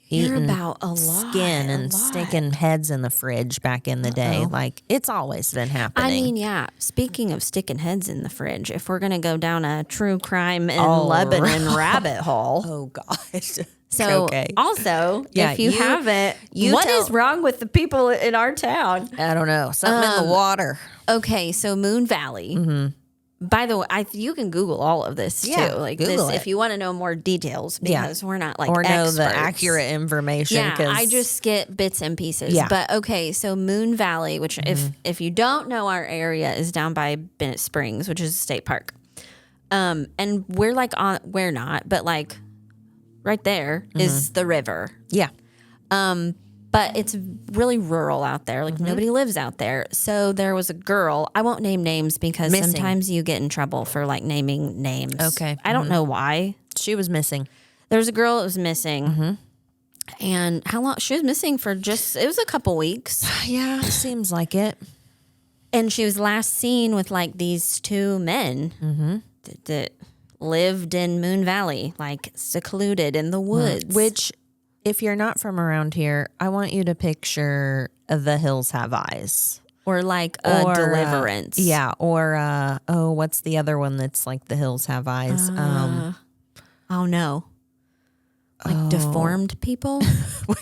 eating about a lot, skin and sticking heads in the fridge back in the day. Like, it's always been happening. I mean, yeah. Speaking of sticking heads in the fridge, if we're going to go down a true crime in Lebanon rabbit hole. Oh, gosh. So, okay. Also, Yeah, if you haven't, what is wrong with the people in our town? I don't know. Something in the water. Okay, so Moon Valley. By the way, you can Google all of this too. Like Google this, it. if you want to know more details, because we're not like or know experts. the accurate information. Yeah, I just get bits and pieces. Yeah. But okay, so Moon Valley, which if you don't know, our area is down by Bennett Springs, which is a state park. And we're not, but like right there is the river. Yeah. But it's really rural out there. Like nobody lives out there. So there was a girl. I won't name names because sometimes you get in trouble for like naming names. Okay. I don't know why. She was missing. There was a girl that was missing. And how long? She was missing for it was a couple weeks. Yeah, seems like it. And she was last seen with like these two men that lived in Moon Valley, like secluded in the woods. Which, if you're not from around here, I want you to picture The Hills Have Eyes. Or like a Deliverance. Or, what's the other one that's like The Hills Have Eyes? Oh, no. Like deformed people?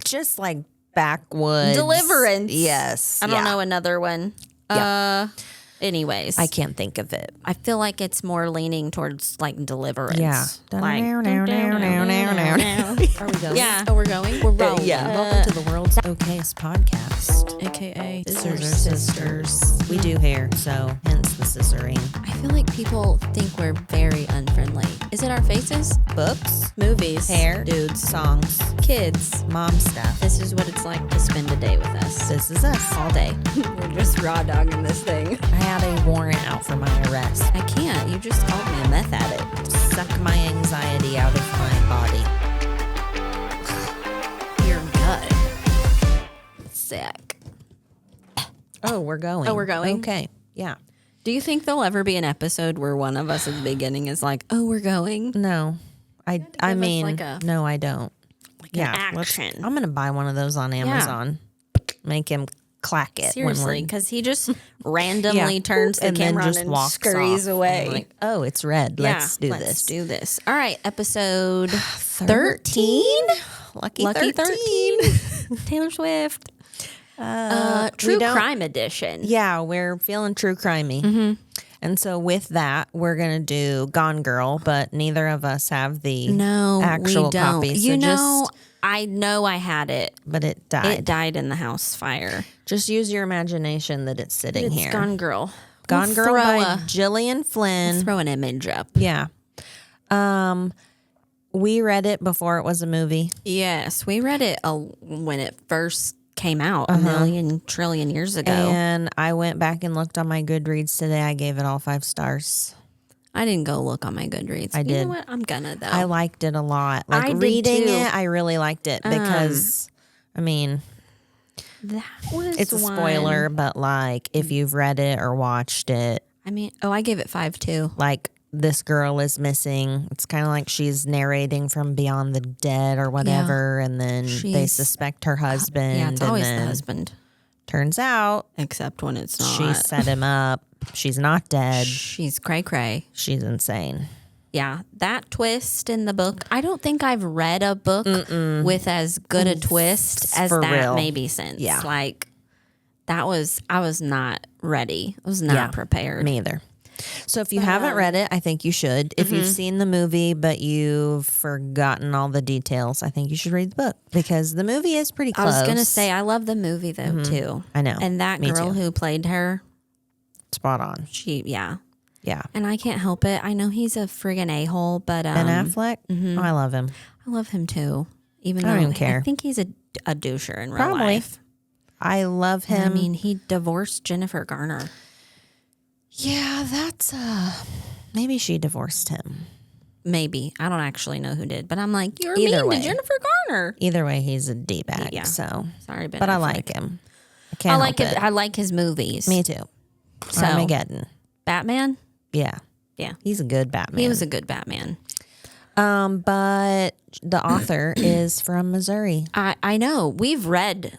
Just like backwoods. Deliverance. Yes. I don't know another one. Anyways. I can't think of it. I feel like it's more leaning towards like Deliverance. Yeah. Like, Are we going? yeah. Oh, we're going? We're rolling. Yeah. Welcome to the world's okayest podcast. AKA Scissors or Sisters. We do hair, so hence the scissoring. I feel like people think we're very unfriendly. Is it our faces? Books, Movies. hair, Dudes. songs, Kids. mom stuff. This is what it's like to spend a day with us. This is us. All day. We're just raw dogging this thing. I had a warrant out for my arrest. I can't. You just called me a meth addict. Suck my anxiety out of my body. Your gut. Sick. Oh, we're going. Oh, we're going? Okay. Yeah. Do you think there'll ever be an episode where one of us at the beginning is like, oh, we're going? No. I mean, like a- no, I don't. An action. I'm going to buy one of those on Amazon. Make him clack it. Seriously, because he just randomly turns the and then camera on just and walks scurries off. away. I'm like, oh, it's red. Let's do let's this. do this. All right, episode 13? Lucky 13. Taylor Swift. True crime edition. Yeah, we're feeling true crimey. And so with that, we're going to do Gone Girl, but neither of us have the actual we don't. copy. So I know I had it. but it died. It died in the house fire. Just use your imagination that it's sitting It's here. Gone Girl. Gone We'll Girl throw by Gillian Flynn. Throw an image up. Yeah. We read it before it was a movie. Yes, we read it when it first came out a million trillion years ago. And I went back and looked on my Goodreads today. I gave it all 5 stars. I didn't go look on my Goodreads. I You did. know what? I'm gonna though. I liked it a lot. Like I did reading too. it, I really liked it because, I mean, That was it's a spoiler, but like if you've read it or watched it, I mean, I gave it 5 too. like this girl is missing. It's kind of like she's narrating from beyond the dead or whatever, and then they suspect her husband. Yeah, it's and always the then husband, turns out except when it's not. she set him up. She's not dead. She's cray cray. She's insane. Yeah, that twist in the book. I don't think I've read a book with as good a twist as For that real. maybe since. Yeah. Like I was not ready. I was not prepared. Me either. So if you haven't read it, I think you should. If you've seen the movie but you've forgotten all the details, I think you should read the book because the movie is pretty close. I was going to say, I love the movie though too. I know. And that Me girl too. who played her, Spot on. yeah. Yeah. And I can't help it. I know he's a friggin' a-hole, but Ben Affleck? Oh, I love him. I love him too. Even I though don't even care. I think he's a doucher in real Probably. life. I love him. I mean, he divorced Jennifer Garner. Yeah, that's maybe she divorced him. Maybe. I don't actually know who did, but I'm like, you're Either mean way. to Jennifer Garner. Either way, he's a D-bag. Yeah. So, Sorry, Ben but I Affleck. like him. I can't I like help it. I like his movies. Me too. So, Armageddon. Batman? Yeah. Yeah. He's a good Batman. He was a good Batman. But the author is from Missouri. I know. We've read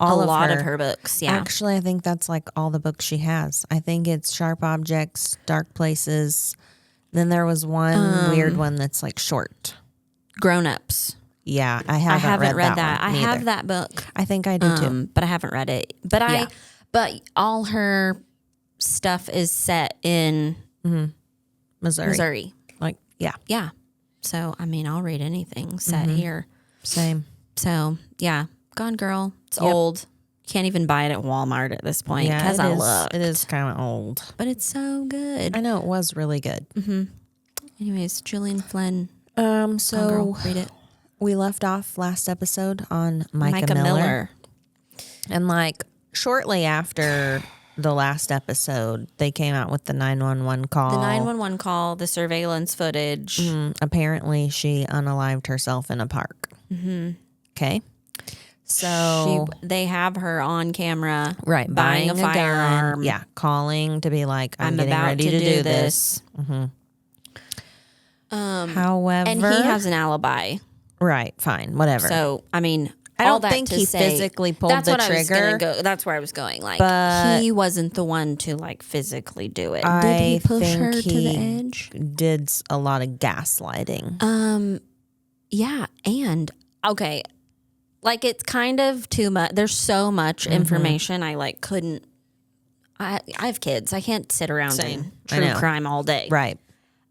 All a of lot her. of her books. Yeah. Actually, I think that's like all the books she has. I think it's Sharp Objects, Dark Places. Then there was one weird one that's like short. Grown Ups. Yeah, I I haven't read that that. one I neither. have that book. I think I do too. But I haven't read it. But but all her stuff is set in Missouri. Like, yeah, Yeah. So I mean, I'll read anything set here. same. So yeah, Gone Girl. It's old. Can't even buy it at Walmart at this point Yeah, because it is kind of old. But it's so good. I know it was really good. Anyways, Gillian Flynn. So Gone Girl. Read it. we left off last episode on Micah Miller. And like shortly after the last episode, they came out with the 911 call. The 911 call, the surveillance footage. Apparently, she unalived herself in a park. Okay. So They have her on camera, right, buying a gun. firearm. Yeah, calling to be like, I'm getting about ready to do this. However, And he has an alibi. right, fine, whatever. So, I mean, I all don't that think to he say, physically pulled that's the what I was trigger. gonna go. That's where I was going. Like, But he wasn't the one to like physically do it. I Did he push think her to the he edge? did a lot of gaslighting. Yeah, and okay, like it's kind of too much. There's so much information. I like couldn't. I have kids. I can't sit around Same. I and know. true crime all day. Right.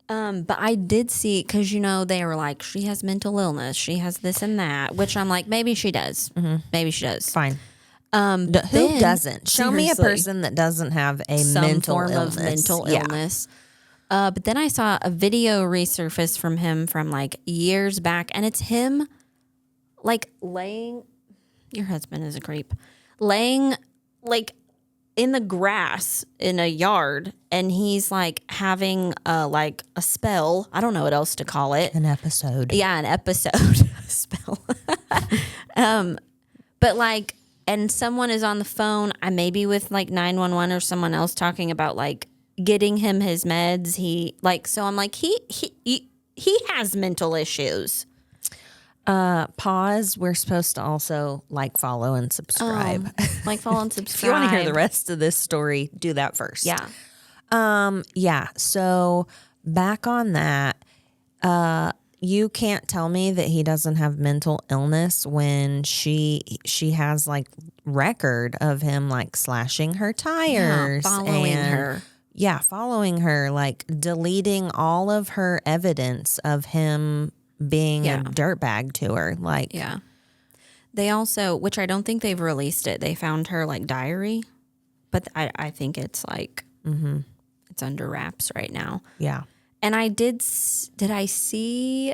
But I did see because they were like she has mental illness. She has this and that, which I'm like maybe she does. Maybe she does. Fine. Who Who doesn't? Show me a person that doesn't have a some mental form illness. of mental Yeah. illness. But then I saw a video resurface from him from like years back, and it's him like laying. Your husband is a creep. Laying like in the grass in a yard, and he's like having a spell. I don't know what else to call it. An episode. Yeah, an episode spell. But like, and someone is on the phone. I maybe with like 911 or someone else talking about like getting him his meds. So I'm like he has mental issues. Pause. We're supposed to also like, follow, and subscribe. Like follow and subscribe. If you want to hear the rest of this story, do that first. Yeah. Yeah. So back on that, you can't tell me that he doesn't have mental illness when she has like record of him like slashing her tires, following her. Yeah, following her, like deleting all of her evidence of him being a dirtbag to her. Like, Yeah. They also, which I don't think they've released it. They found her like diary, but I think it's like it's under wraps right now. yeah. And I did I see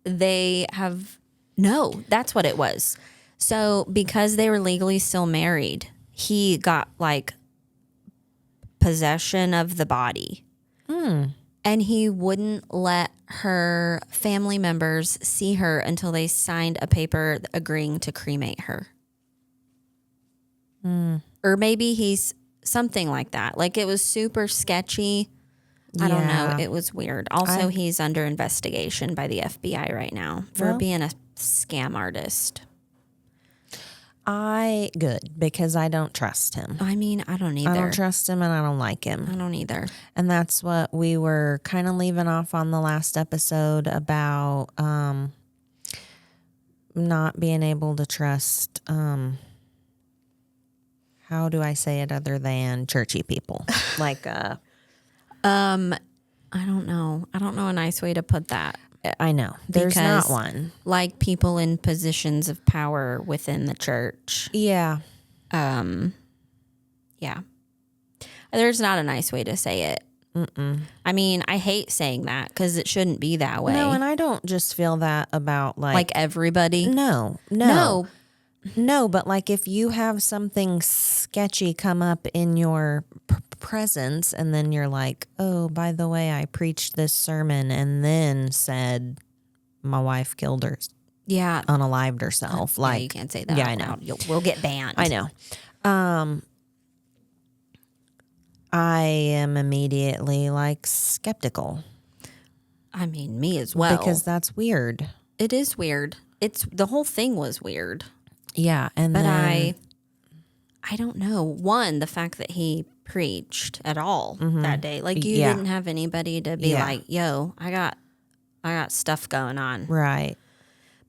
they have, no, that's what it was. So because they were legally still married, he got like possession of the body. And he wouldn't let her family members see her until they signed a paper agreeing to cremate her. Or maybe he's something like that. Like it was super sketchy. I don't know. It was weird. Also, he's under investigation by the FBI right now for being a scam artist. Good, because I don't trust him. I mean, I don't either. I don't trust him, and I don't like him. I don't either. And that's what we were kind of leaving off on the last episode about not being able to trust, how do I say it other than churchy people? Like, I don't know. I don't know a nice way to put that. I know. There's Because, not one. Like people in positions of power within the church. Yeah. Yeah. There's not a nice way to say it. I mean, I hate saying that because it shouldn't be that way. No, and I don't just feel that about like everybody. No, but like if you have something sketchy come up in your presence and then you're like, oh, by the way, I preached this sermon and then said my wife killed her, unalived herself. Like, you can't say that. Yeah, out I know. loud. We'll get banned. I know. I am immediately like skeptical. I mean, me as well. Because that's weird. It is weird. The whole thing was weird. Yeah. And But then, I don't know. One, the fact that he preached at all that day. Like you Yeah. didn't have anybody to be Yeah. like, yo, I got stuff going on. right.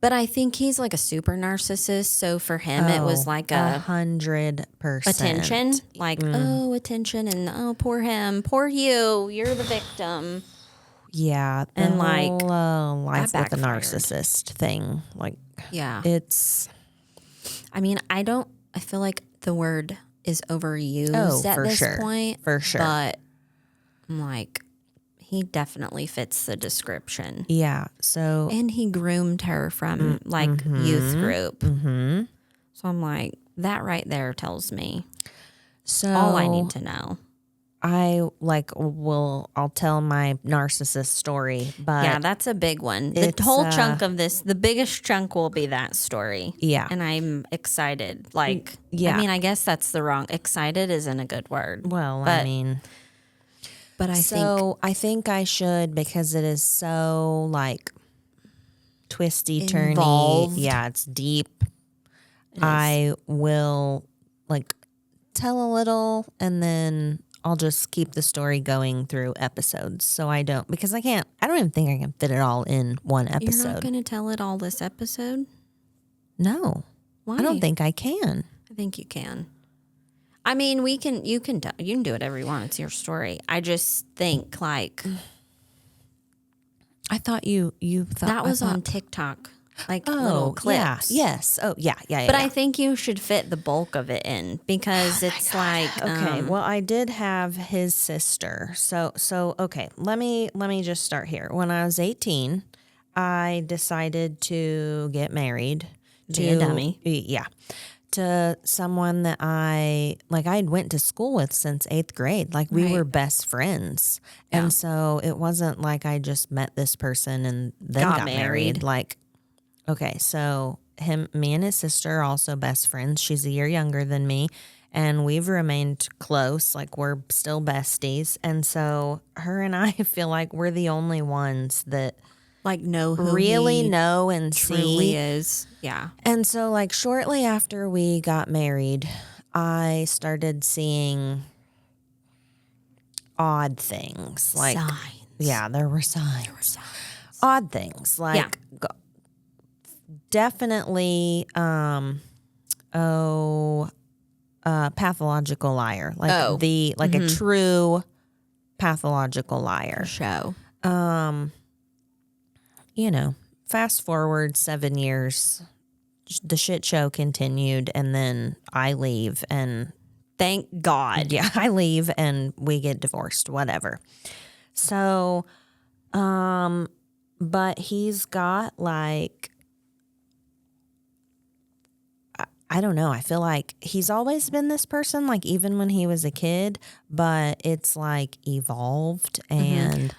But I think he's like a super narcissist. So for him, it was like a 100%. attention. Like, oh, attention. And oh, poor him. Poor you. You're the victim. Yeah. The And, like, whole, life with a backfired. narcissist thing. Like, Yeah. it's. I mean, I feel like the word is overused at for this sure. point. For sure. But I'm like, he definitely fits the description. Yeah. So. And he groomed her from youth group. Mm-hmm. So I'm like, that right there tells me So. all I need to know. I'll tell my narcissist story, but Yeah, that's a big one. The it's, whole chunk of this, the biggest chunk will be that story. Yeah. And I'm excited. Like, Yeah. I mean, I guess that's the wrong, excited isn't a good word. well, but- I mean, But I think I should, because it is so like twisty, turny. Involved. Yeah, it's deep. I will like tell a little, and then I'll just keep the story going through episodes. So I don't, because I don't even think I can fit it all in one you're not episode. going to tell it all this episode? No, Why? I don't think I can. I think you can. I mean, you can do whatever you want. It's your story. I just think like I thought you thought that was I thought, on TikTok, like little clips. Yeah, yes. Oh, yeah. But yeah. I think you should fit the bulk of it in because it's like Okay, well, I did have his sister. So okay, let me just start here. When I was 18, I decided to get married Be a dummy. Yeah. To someone that I went to school with since 8th grade. Like we Right. were best friends. Yeah. And so it wasn't like I just met this person and then Got got married. married. Like, okay, so me and his sister are also best friends. She's a year younger than me, and we've remained close. Like we're still besties. And so her and I feel like we're the only ones that like know who really he know and truly see. is. Yeah. And so like shortly after we got married, I started seeing odd things. Like Signs. yeah, there were signs. Odd things like definitely pathological liar. Like a true pathological liar. Show. Fast forward 7 years, the shit show continued, and then I leave, and Thank God. yeah, I leave and we get divorced, whatever. So, but he's got like, I don't know. I feel like he's always been this person, like even when he was a kid, but it's like evolved and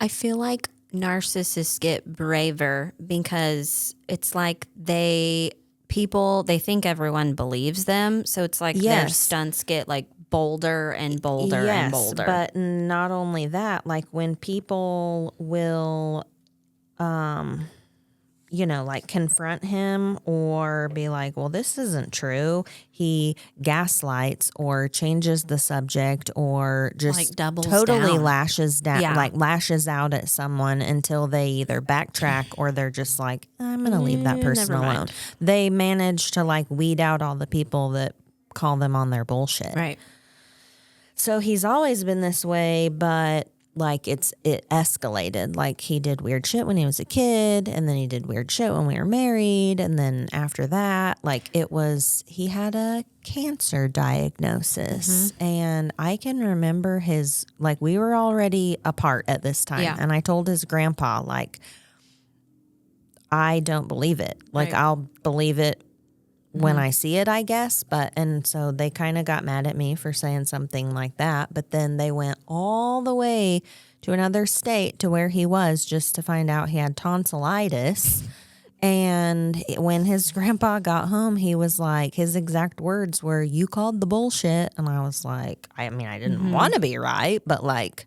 I feel like narcissists get braver because it's like they think everyone believes them. So it's like their Yes. stunts get like bolder and bolder and bolder. But not only that, like when people will, like confront him or be like, well, this isn't true. He gaslights or changes the subject or just Like doubles totally down. lashes down, Yeah. like lashes out at someone until they either backtrack or they're just like, I'm going to leave that person never mind. alone. They manage to like weed out all the people that call them on their bullshit. Right. So he's always been this way, but like it escalated. Like he did weird shit when he was a kid, and then he did weird shit when we were married, and then after that, like he had a cancer diagnosis, and I can remember we were already apart at this time, Yeah. and I told his grandpa like, I don't believe it. Like Right. I'll believe it when I see it, I guess. And so they kind of got mad at me for saying something like that. But then they went all the way to another state to where he was just to find out he had tonsillitis. And when his grandpa got home, he was like, his exact words were, "You called the bullshit." And I was like, I mean, I didn't want to be right, but like,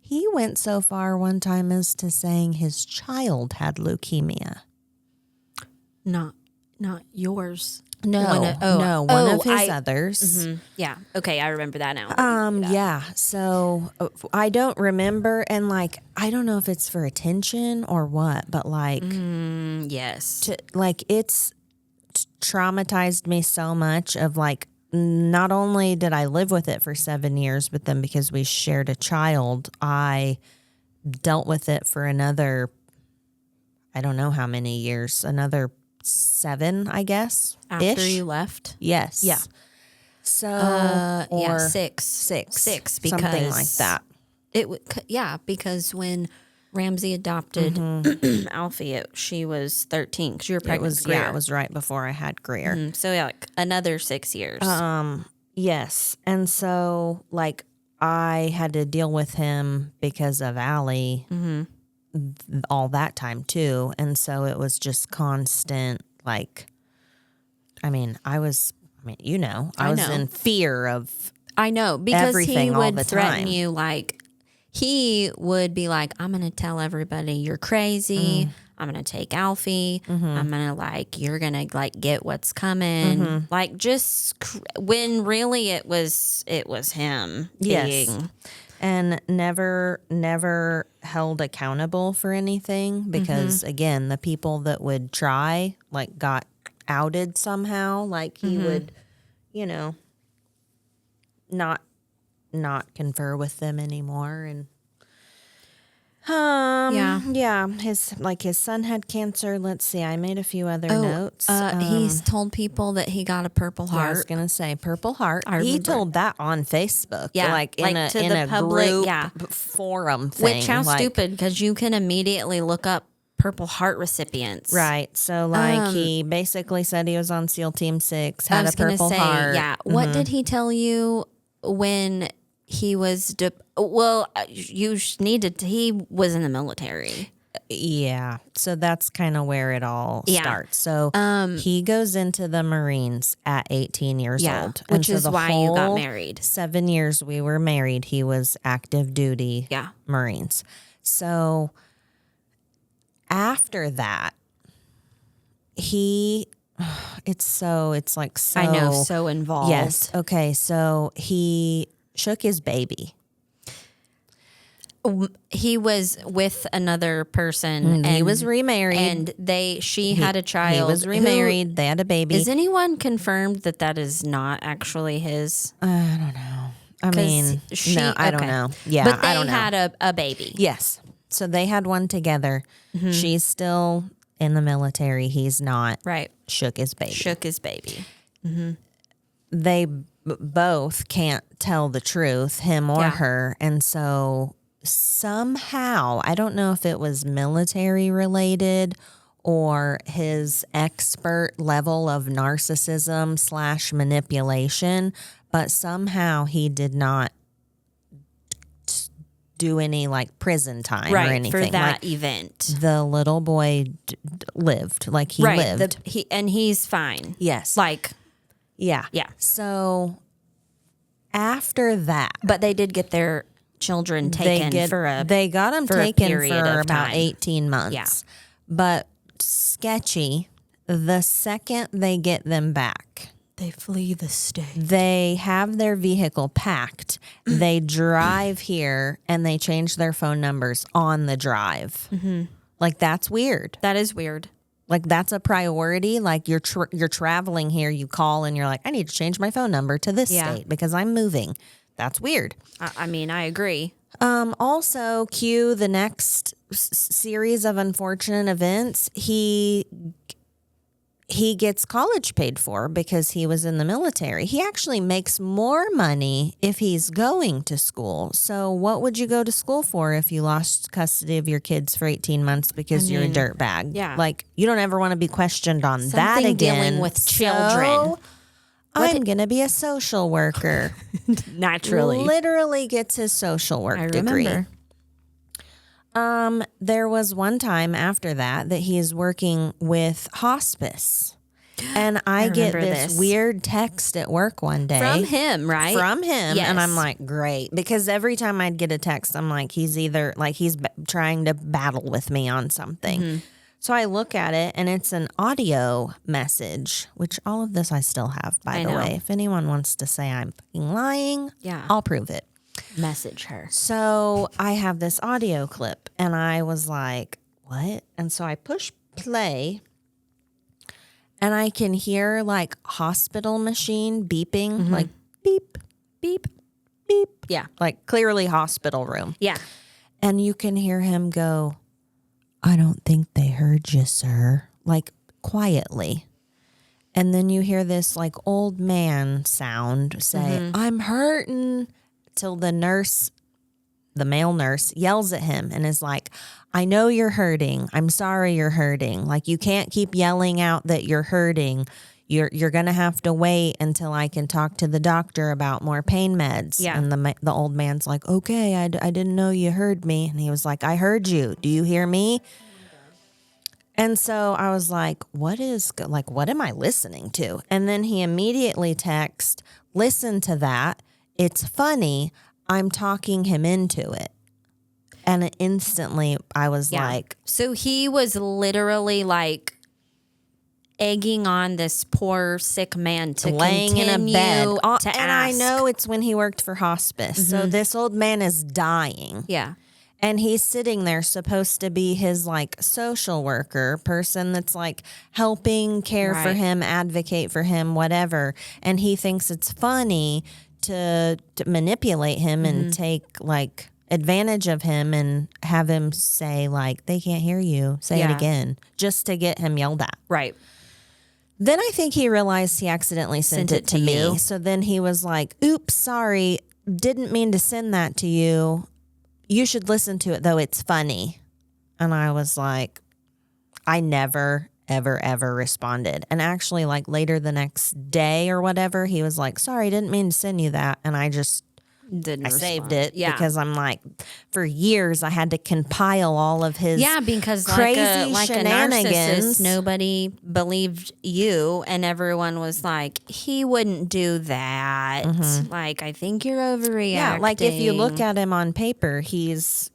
He went so far one time as to saying his child had leukemia. Not yours. No, one of his others. Yeah. Okay, I remember that now. Yeah. So I don't remember, and like I don't know if it's for attention or what, but like, Yes. It's traumatized me so much. Of like, not only did I live with it for 7 years, but then because we shared a child, I dealt with it for another, I don't know how many years, another 7, I guess. After you left? Yes. Yeah. So, yeah, or 6. 6, because something like that. Because when Ramsey adopted Alfie, she was 13 because you were pregnant with Greer. Yeah, it was right before I had Greer. So yeah, like another 6 years. Yes. And so like I had to deal with him because of Allie all that time too. And so it was just constant, like, I was in fear of I know, because everything he all would the threaten time. you, like, he would be like, I'm going to tell everybody you're crazy. I'm going to take Alfie. I'm going to, like, you're going to, like, get what's coming. Like, just when really it was him being. And never held accountable for anything because, again, the people that would try, like, got outed somehow. Like, he would, not confer with them anymore. And his son had cancer. Let's see, I made a few other notes. He's told people that he got a Purple Heart. I was gonna say Purple Heart. I He remember. told that on Facebook, like in a public, group forum thing. Which, how stupid, because you can immediately look up Purple Heart recipients. Right. So like he basically said he was on SEAL Team 6, had a Purple Heart. Yeah. What did he tell you when he was he was in the military? Yeah. So that's kind of where it all starts. So he goes into the Marines at 18 years old. Which is why you got married. 7 years we were married. He was active duty Marines. So after that, it's like so. I know, so involved. Yes. Okay. So he shook his baby. He was with another person, and he was remarried, and she had a child. He was remarried. They had a baby. Is anyone confirmed that is not actually his? I don't know. I mean, I don't know. Yeah, but they I don't know. had a baby. Yes. So they had one together. She's still in the military. He's not. Right. Shook his baby. They both can't tell the truth, him or her, and so somehow, I don't know if it was military related or his expert level of narcissism / manipulation, but somehow he did not do any like prison time or anything for that like, event. The little boy lived, like he lived. He's fine. Yes. Like, yeah. So after that, but they did get their children taken they got them taken for about 18 months. Yeah. But sketchy, the second they get them back, they flee the state. They have their vehicle packed. They drive here and they change their phone numbers on the drive. Like, that's weird. That is weird. Like, that's a priority. Like, you're traveling here, you call and you're like, I need to change my phone number to this state because I'm moving. That's weird. I mean, I agree. Also, cue the next series of unfortunate events. He gets college paid for because he was in the military. He actually makes more money if he's going to school. So what would you go to school for if you lost custody of your kids for 18 months because you're a dirtbag? Yeah. Like, you don't ever want to be questioned on that again. Dealing with children. So, I'm going to be a social worker. Naturally. Literally gets his social work degree. There was one time after that he is working with hospice. And I get remember this weird text at work one day. From him, right? From him. Yes. And I'm like, great. Because every time I'd get a text, I'm like, he's either like he's trying to battle with me on something. Mm-hmm. So I look at it and it's an audio message, which all of this I still have, by the way. If anyone wants to say I'm fucking lying, I'll prove it. Message her. So I have this audio clip and I was like, what? And so I push play and I can hear like hospital machine beeping, like beep, beep, beep. Yeah. Like clearly hospital room. Yeah. And you can hear him go, I don't think they heard you, sir. Like quietly. And then you hear this like old man sound say, I'm hurting, till the nurse, the male nurse, yells at him and is like, I know you're hurting. I'm sorry you're hurting. Like you can't keep yelling out that you're hurting. You're going to have to wait until I can talk to the doctor about more pain meds. Yeah. And the old man's like, okay, I didn't know you heard me. And he was like, I heard you. Do you hear me? And so I was like, what am I listening to? And then he immediately texted, listen to that. It's funny. I'm talking him into it. And instantly I was like. So he was literally like egging on this poor sick man to laying in a bed. to And ask. I know it's when he worked for hospice. So this old man is dying. Yeah. And he's sitting there supposed to be his like social worker person that's like helping care for him, advocate for him, whatever. And he thinks it's funny to manipulate him and take like advantage of him and have him say like, they can't hear you. Say it again, just to get him yelled at. Right. Then I think he realized he accidentally sent it to me. you. So then he was like, oops, sorry. Didn't mean to send that to you. You should listen to it, though. It's funny. And I was like, I never, ever, ever responded. And actually, like later the next day or whatever, he was like, sorry, didn't mean to send you that. And I just Didn't saved respond. it because I'm like, for years I had to compile all of his because crazy like a shenanigans. narcissist, nobody believed you, and everyone was like, he wouldn't do that. Like, I think you're overreacting. Yeah, like if you look at him on paper, he's,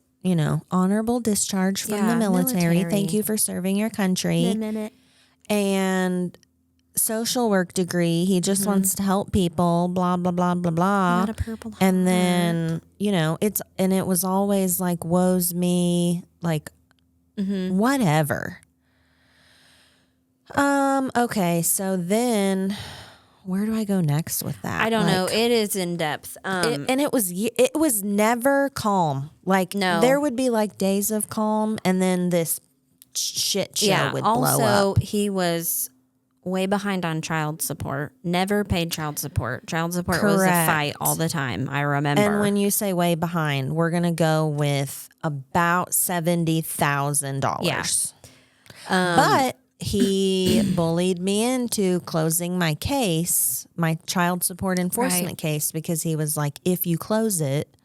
honorable discharge from the military. Thank you for serving your country. And social work degree. He just wants to help people, blah, blah, blah, blah, blah. Got a Purple Heart. And then, it was always like, woe's me, like, whatever. Okay, so then where do I go next with that? I don't know. It is in depth. It was never calm. Like, No. there would be like days of calm and then this shit show would blow up. Also, he was way behind on child support. Never paid child support. Child support was a fight all the time. I remember. And when you say way behind, we're gonna go with about $70,000. Yeah. But he bullied me into closing my case, my child support enforcement case, because he was like, if you close it,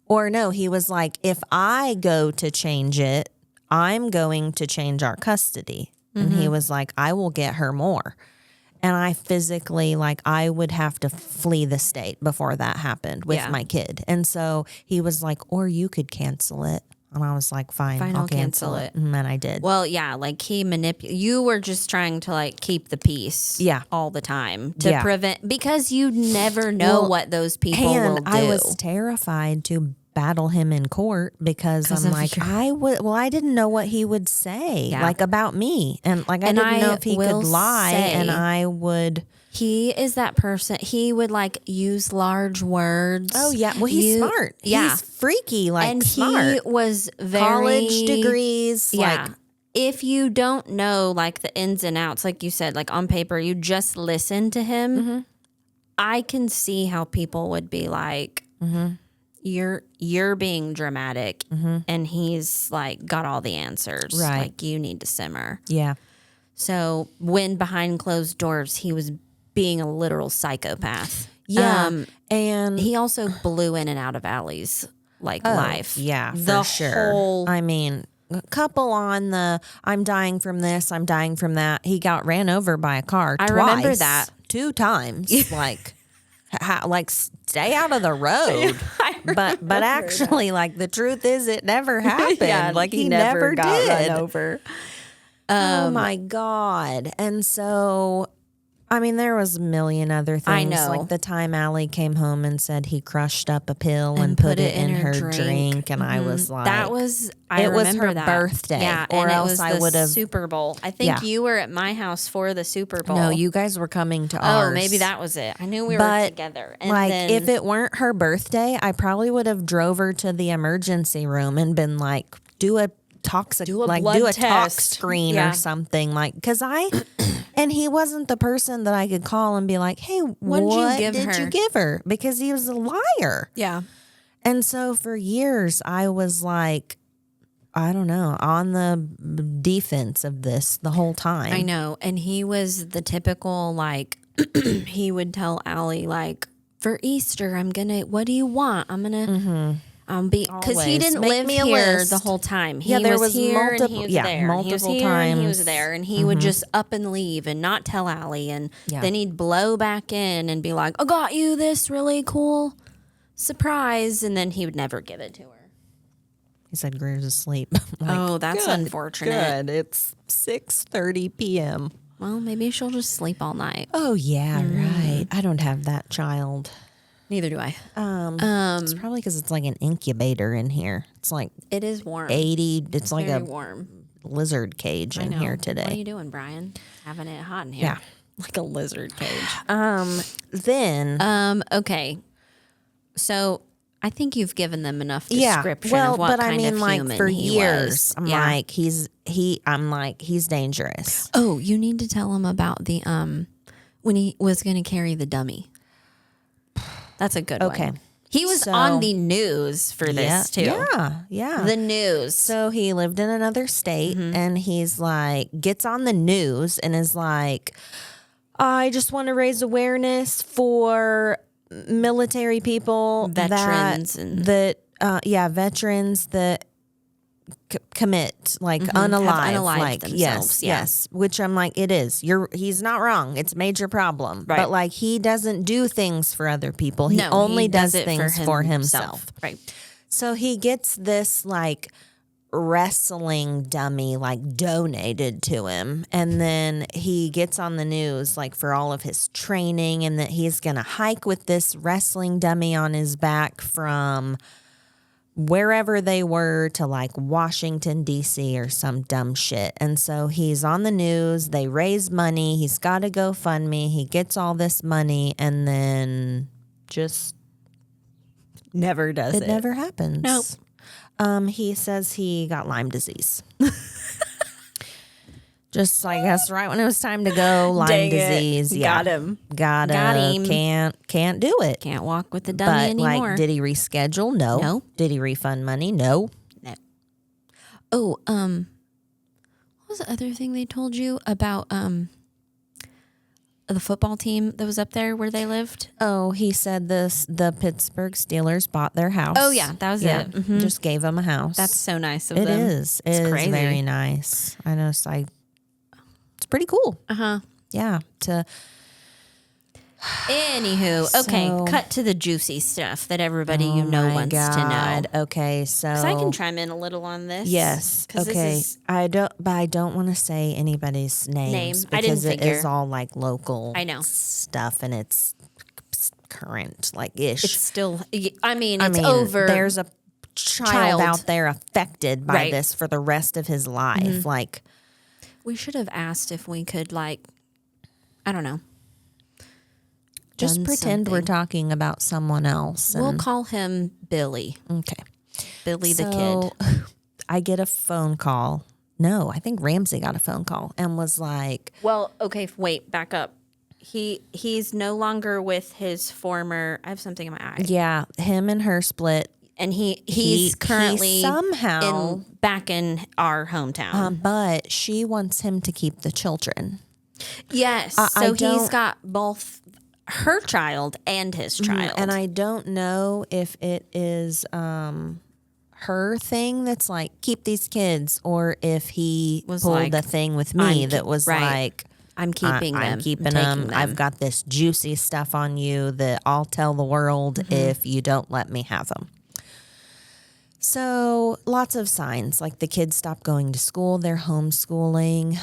or no, he was like, if I go to change it, I'm going to change our custody. And he was like, I will get her more. And I physically, like, I would have to flee the state before that happened with my kid. And so he was like, or you could cancel it. And I was like, fine, I'll cancel it. And then I did. Well, yeah, like he manipulated. You were just trying to like keep the peace all the time to prevent, because you never know what those people will do. I was terrified to battle him in court because I'm like, I didn't know what he would say, like about me. And like, I didn't know if he could lie and I would. He is that person. He would like use large words. Oh yeah. Well, he's smart. Yeah. He's freaky, like and smart. He was very college degrees. Yeah. Like, if you don't know like the ins and outs, like you said, like on paper, you just listen to him. I can see how people would be like, you're being dramatic, and he's like got all the answers. Right. Like, you need to simmer. yeah. So when behind closed doors, he was being a literal psychopath. Yeah. And He also blew in and out of Allie's like life. Yeah, for the sure. whole I mean, couple on the I'm dying from this, I'm dying from that. He got ran over by a car I twice. remember that. 2 times. Like stay out of the road. But actually, like the truth is it never happened. Like he never got did. run over. Oh my God. And so I mean, there was a million other things. I know. Like the time Allie came home and said he crushed up a pill and put it in her drink. And I was like, that was, I it was remember her that. birthday. Yeah, or and else it was I the would have. Super Bowl. I think you were at my house for the Super Bowl. No, you guys were coming to ours. Oh, maybe that was it. I knew we were together. And like, then, if it weren't her birthday, I probably would have drove her to the emergency room and been like, do a tox screen or something. Like, because and he wasn't the person that I could call and be like, hey, what did you give her? Because he was a liar. Yeah. And so for years, I was like, I don't know, on the defense of this the whole time. I know. And he was the typical, like, he would tell Allie, like, for Easter, what do you want? I'm going to... because he didn't live here the whole time. He was here and he was there. Multiple he was times. And he was there, and he would just up and leave and not tell Allie, and then he'd blow back in and be like, "I got you this really cool surprise," and then he would never give it to her. He said Greer's asleep. Like, that's unfortunate. Good. It's 6:30 p.m. Well, maybe she'll just sleep all night. Oh yeah, right. I don't have that child. Neither do I. It's probably because it's like an incubator in here. It's like it is warm. 80. It's like very a warm lizard cage in here today. What are you doing, Brian? Having it hot in here. Yeah, like a lizard cage. Then okay. So I think you've given them enough description of what kind of human for he years, was. I'm like he's dangerous. Oh, you need to tell him about the when he was going to carry the dummy. That's a good one. He was on the news for this too. Yeah. The news. So he lived in another state and he's like, gets on the news and is like, I just want to raise awareness for military people, veterans veterans that commit like unalive like themselves. Yes, which I'm like, it is. He's not wrong. It's a major problem. Right. But like he doesn't do things for other people. He only does things for himself. Right. So he gets this like wrestling dummy like donated to him, and then he gets on the news like for all of his training, and that he's gonna hike with this wrestling dummy on his back from wherever they were to like Washington, D.C. or some dumb shit. And so he's on the news. They raise money. He's got to GoFundMe. He gets all this money and then just never does it. It never happens. Nope. He says he got Lyme disease. Just I guess right when it was time to go, Lyme disease. Yeah. Got him. Can't do it. Can't walk with the dummy anymore. Like, did he reschedule? No. Did he refund money? No. Oh, what was the other thing they told you about the football team that was up there where they lived? Oh, he said the Pittsburgh Steelers bought their house. Oh yeah, that was it. Mm-hmm. Just gave them a house. That's so nice of them. It is. It is crazy. Very nice. I know. It's pretty cool. Yeah. Anywho, okay, cut to the juicy stuff that everybody wants to know. Okay, so I can chime in a little on this. Yes. Okay. I don't want to say anybody's names because it is all like local stuff, and it's current like ish. It's still. I mean, over. There's a child out there affected by this for the rest of his life. Like, we should have asked if we could, like, I don't know. Just pretend we're talking about someone else. We'll call him Billy. Okay. Billy the kid. I get a phone call. No, I think Ramsey got a phone call and was like... Well, okay, wait, back up. He's no longer with his former... I have something in my eye. Yeah, him and her split. And he's currently somehow back in our hometown. But she wants him to keep the children. Yes. So he's got both her child and his child. And I don't know if it is her thing that's like, keep these kids, or if he Was pulled like, the thing with me I'm that was right. like, I'm keeping them. I'm keeping taking them. I've got this juicy stuff on you that I'll tell the world if you don't let me have them. So lots of signs, like the kids stop going to school, they're homeschooling,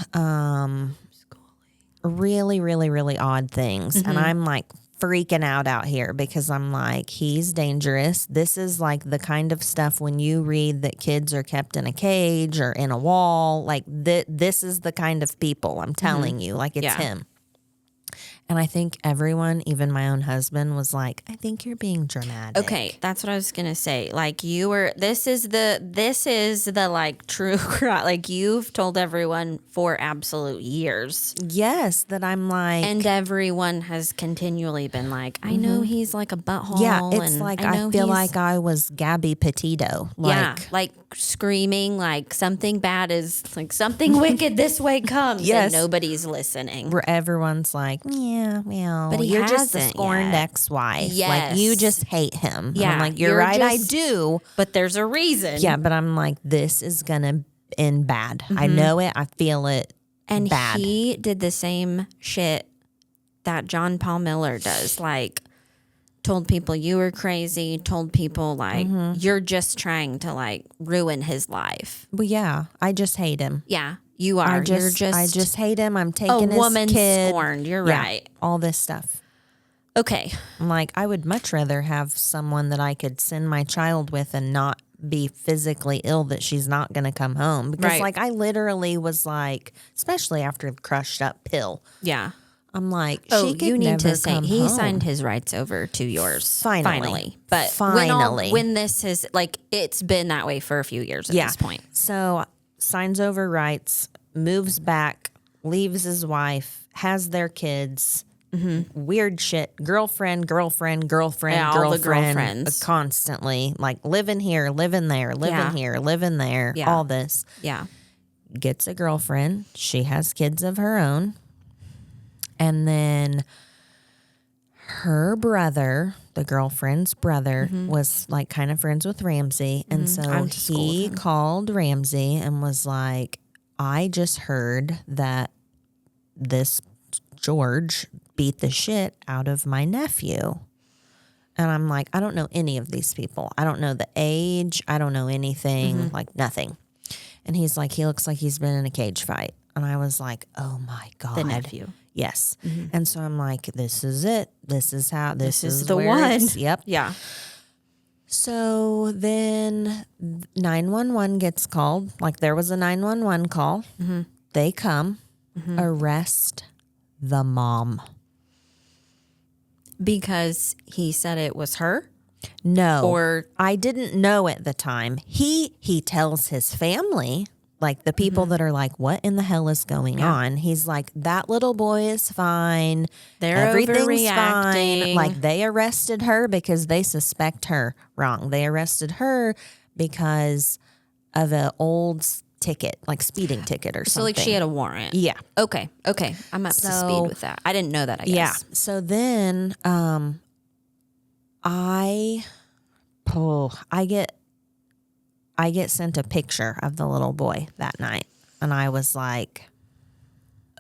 really, really, really odd things. And I'm like freaking out here because I'm like, he's dangerous. This is like the kind of stuff when you read that kids are kept in a cage or in a wall, like this is the kind of people, I'm telling you, like it's him. And I think everyone, even my own husband, was like, I think you're being dramatic. Okay, that's what I was gonna say. Like you were, this is the like true crime. Like you've told everyone for absolute years. Yes, that I'm like. And everyone has continually been like, I know he's like a butthole. Yeah, it's and like I know I feel he's- like I was Gabby Petito. like screaming like something bad is like something wicked this way comes. Yes. And nobody's listening. where everyone's like, yeah, well, But he you're just a hasn't scorned yet. ex-wife. Yes. Like, you just hate him. And Yeah, I'm like, you're you're right, I just- do. But there's a reason. Yeah, but I'm like, this is going to end bad. I know it. I feel it And bad. he did the same shit that John Paul Miller does. Like, told people you were crazy, told people, like, you're just trying to, like, ruin his life. But yeah, I just hate him. Yeah, you are. I You're just hate him. I'm a taking his woman kid. scorned. You're Yeah, right. all this stuff. Okay. I'm like, I would much rather have someone that I could send my child with and not be physically ill that she's not going to come home. Because, Right. like, I literally was like, especially after the crushed up pill, Yeah. I'm like, Oh, she could you need never to say come he home. signed his rights over to yours. Finally. But Finally. when this is like, it's been that way for a few years at this point. So signs over rights, moves back, leaves his wife, has their kids. Weird shit. Girlfriend, Yeah, all the girlfriend, girlfriends. constantly like living here, living there, living Yeah. here, living there, Yeah. all this. Yeah. Gets a girlfriend. She has kids of her own. And then her brother, the girlfriend's brother, was like kind of friends with Ramsey. And so I went to school with he him. called Ramsey and was like, I just heard that this George beat the shit out of my nephew. And I'm like, I don't know any of these people. I don't know the age. I don't know anything, like nothing. And he's like, he looks like he's been in a cage fight. And I was like, oh my God. The nephew. Yes. And so I'm like, this is it. This is how, this is the where one. it's- Yep. Yeah. So then 911 gets called. Like there was a 911 call. They come, arrest the mom. Because he said it was her? No. Or- I didn't know at the time. He tells his family, like the people that are like, what in the hell is going on? He's like, that little boy is fine. They're Everything's fine. overreacting. Like they arrested her because they suspect her. Wrong. They arrested her because of an old ticket, like speeding ticket or So something. like she had a warrant. Yeah. Okay. I'm up to So- speed with that. I didn't know that, I guess. Yeah. So then I get sent a picture of the little boy that night. And I was like,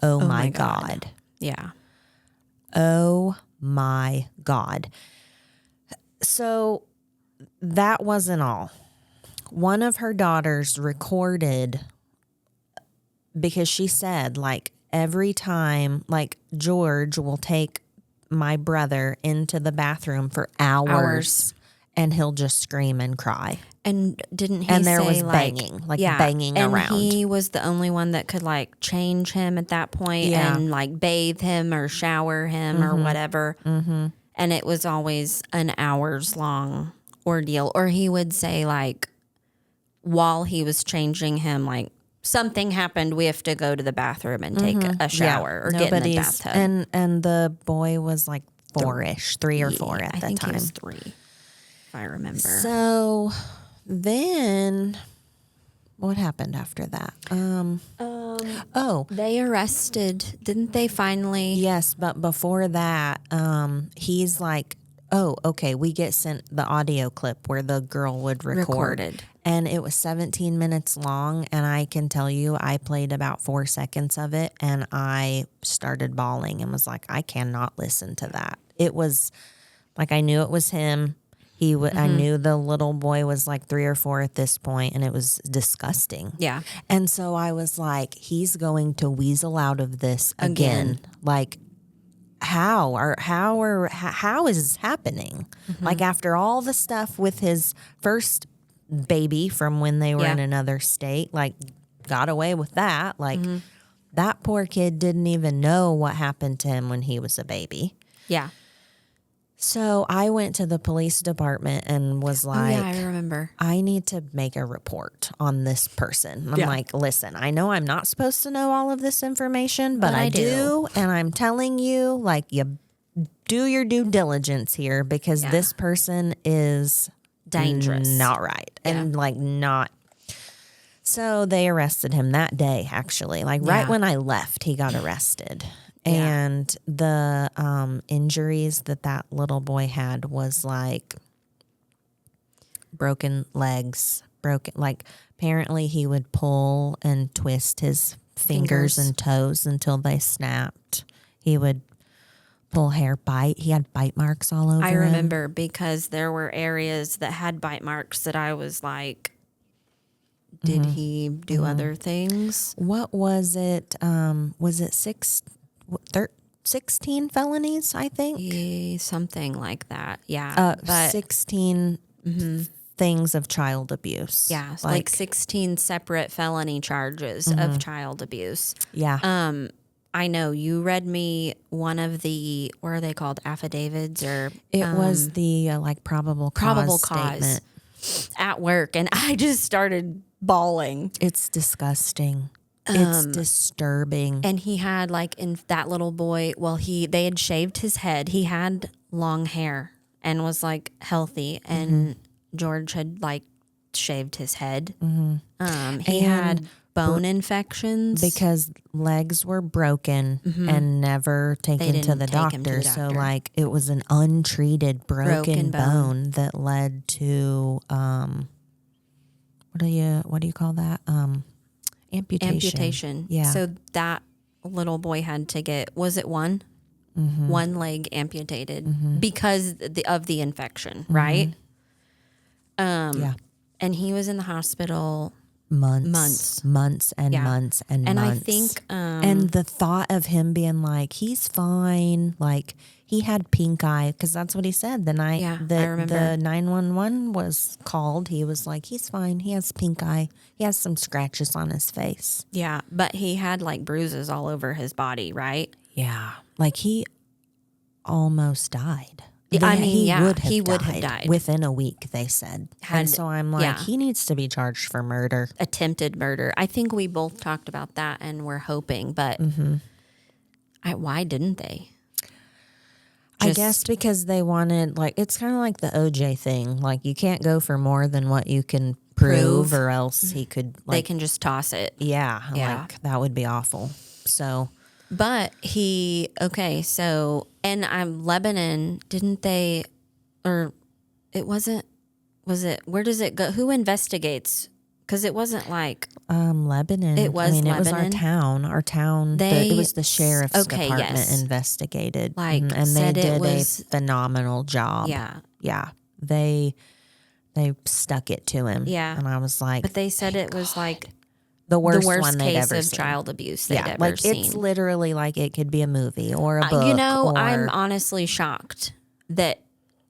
oh, my my God. God. Yeah. Oh my God. So that wasn't all. One of her daughters recorded because she said, like, every time, like, George will take my brother into the bathroom for hours. And he'll just scream and cry. And didn't he And there say, was like, banging, like banging and around. he was the only one that could like change him at that point Yeah. and like bathe him or shower him or whatever. And it was always an hours long ordeal. Or he would say like, while he was changing him, like something happened, we have to go to the bathroom and take a shower or get in the bathtub. And the boy was like 4-ish, 3 or 4 at I that think time. he was 3, if I remember. So then what happened after that? Oh, They arrested, didn't they finally? yes, but before that, he's like, oh, okay, we get sent the audio clip where the girl would record. Recorded. And it was 17 minutes long. And I can tell you, I played about 4 seconds of it and I started bawling and was like, I cannot listen to that. It was like, I knew it was him. I knew the little boy was like 3 or 4 at this point, and it was disgusting. Yeah. And so I was like, he's going to weasel out of this again. Like, how is this happening? Like, after all the stuff with his first baby from when they were in another state, like, got away with that. Like, that poor kid didn't even know what happened to him when he was a baby. Yeah. So I went to the police department and was like, I remember. I need to make a report on this person. I'm like, listen, I know I'm not supposed to know all of this information, but I do. And I'm telling you, like, you do your due diligence here because this person is dangerous. Not right. And like not. So they arrested him that day, actually. Like right when I left, he got arrested. And the injuries that little boy had was like broken legs, like apparently he would pull and twist his fingers and toes until they snapped. He would pull hair, bite. He had bite marks all over him. I remember because there were areas that had bite marks that I was like, did he do other things? What was it? Was it 16 felonies, I think? Yeah, something like that. Yeah. But 16 things of child abuse. Yeah. Like 16 separate felony charges of child abuse. Yeah. I know you read me one of the, what are they called? Affidavits or? It was the like probable cause statement. At work. And I just started bawling. It's disgusting. It's disturbing. And he had like in that little boy, they had shaved his head. He had long hair and was like healthy. And George had like shaved his head. He had bone infections because legs were broken and never taken to the doctor. So like it was an untreated broken bone that led to what do you call that? Amputation. Yeah. So that little boy had to get, was it one leg amputated because of the infection, right? And he was in the hospital months and months. And I think, and the thought of him being like, he's fine. Like he had pink eye because that's what he said the night that the 911 was called. He was like, he's fine. He has pink eye. He has some scratches on his face. Yeah. But he had like bruises all over his body, right? Yeah. Like he almost died. He would have died within a week, they said. And so I'm like, he needs to be charged for murder. Attempted murder. I think we both talked about that and we're hoping, but why didn't they? I guess because they wanted, like, it's kind of like the OJ thing. Like, you can't go for more than what you can prove or else he could, like, they can just toss it. Yeah. Like, that would be awful. So. But and Lebanon, didn't they, or it wasn't, where does it go? Who investigates? Because it wasn't like. Lebanon. It was Lebanon. It was our town. It was the sheriff's department investigated. Like, and they did a phenomenal job. Yeah. Yeah. They stuck it to him. Yeah. And I was like. But they said it was like. The worst one case they'd ever of seen. Child abuse they'd ever seen. It's literally like it could be a movie or a book. I'm honestly shocked that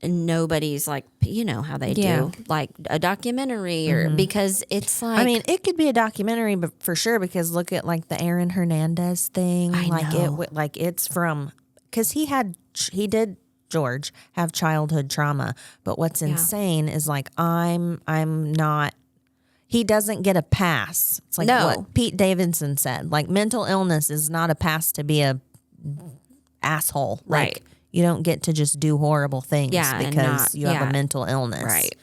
nobody's like, you know how they do, like a documentary or because it's like. I mean, it could be a documentary, but for sure, because look at like the Aaron Hernandez thing. It's from because George have childhood trauma, but what's insane is like I'm not. He doesn't get a pass. It's like what Pete Davidson said. Like mental illness is not a pass to be a asshole. Right. Like, you don't get to just do horrible things because you have a mental illness. Right.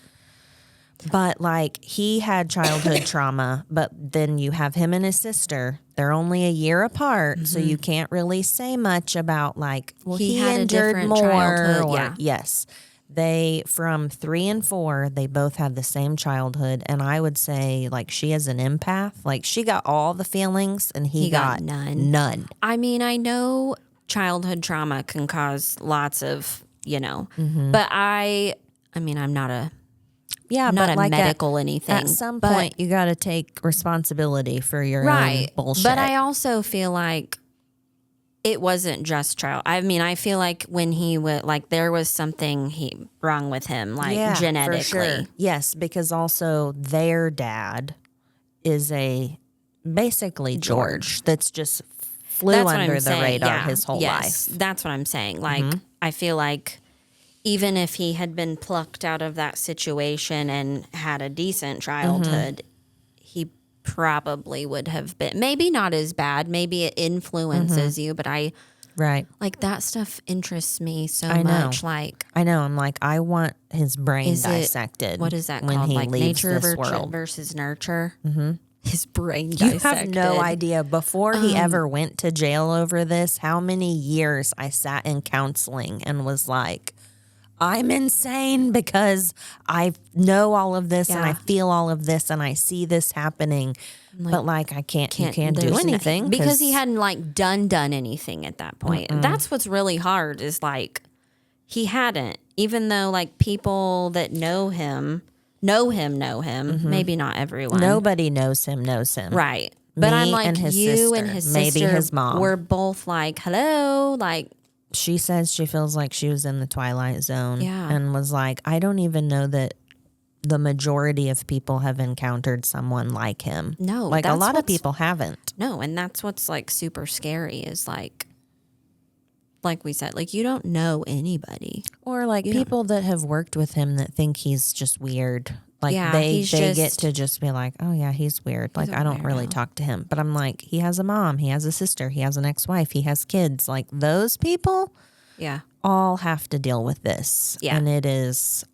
But like he had childhood trauma, but then you have him and his sister. They're only a year apart, so you can't really say much about like, well, he had injured a different more. Childhood. Yes. They, from 3 and 4, they both had the same childhood. And I would say, like, she is an empath. Like, she got all the feelings and he got none. None. I mean, I know childhood trauma can cause lots of, but I mean, I'm not a medical anything. At some point, you got to take responsibility for your own bullshit. But I also feel like it wasn't just child. I mean, I feel like when he would, like, there was something wrong with him, like genetically. For sure. Yes, because also their dad is basically George that's just flew under the radar his whole life. That's what I'm saying. Like, I feel like even if he had been plucked out of that situation and had a decent childhood, he probably would have been maybe not as bad. Maybe it influences you, but like that stuff interests me so much. Like, I know. I'm like, I want his brain dissected. What is that when called? He like leaves nature this world. versus nurture. His brain dissected. You have no idea. Before he ever went to jail over this, how many years I sat in counseling and was like, I'm insane because I know all of this and I feel all of this and I see this happening. But like, I can't do anything. Because he hadn't like done anything at that point. That's what's really hard is like, he hadn't, even though like people that know him, maybe not everyone. Nobody knows him. Right. But I'm like, and his you sister, and his maybe sister his mom. were both like, hello, like. She says she feels like she was in the Twilight Zone and was like, I don't even know that the majority of people have encountered someone like him. No. Like a lot of people haven't. No, and that's what's like super scary is like we said, like you don't know anybody. Or like people that have worked with him that think he's just weird. Like they get to just be like, oh yeah, he's weird. Like I don't really talk to him. But I'm like, he has a mom, he has a sister, he has an ex-wife, he has kids. Like those people all have to deal with this. Yeah. And it's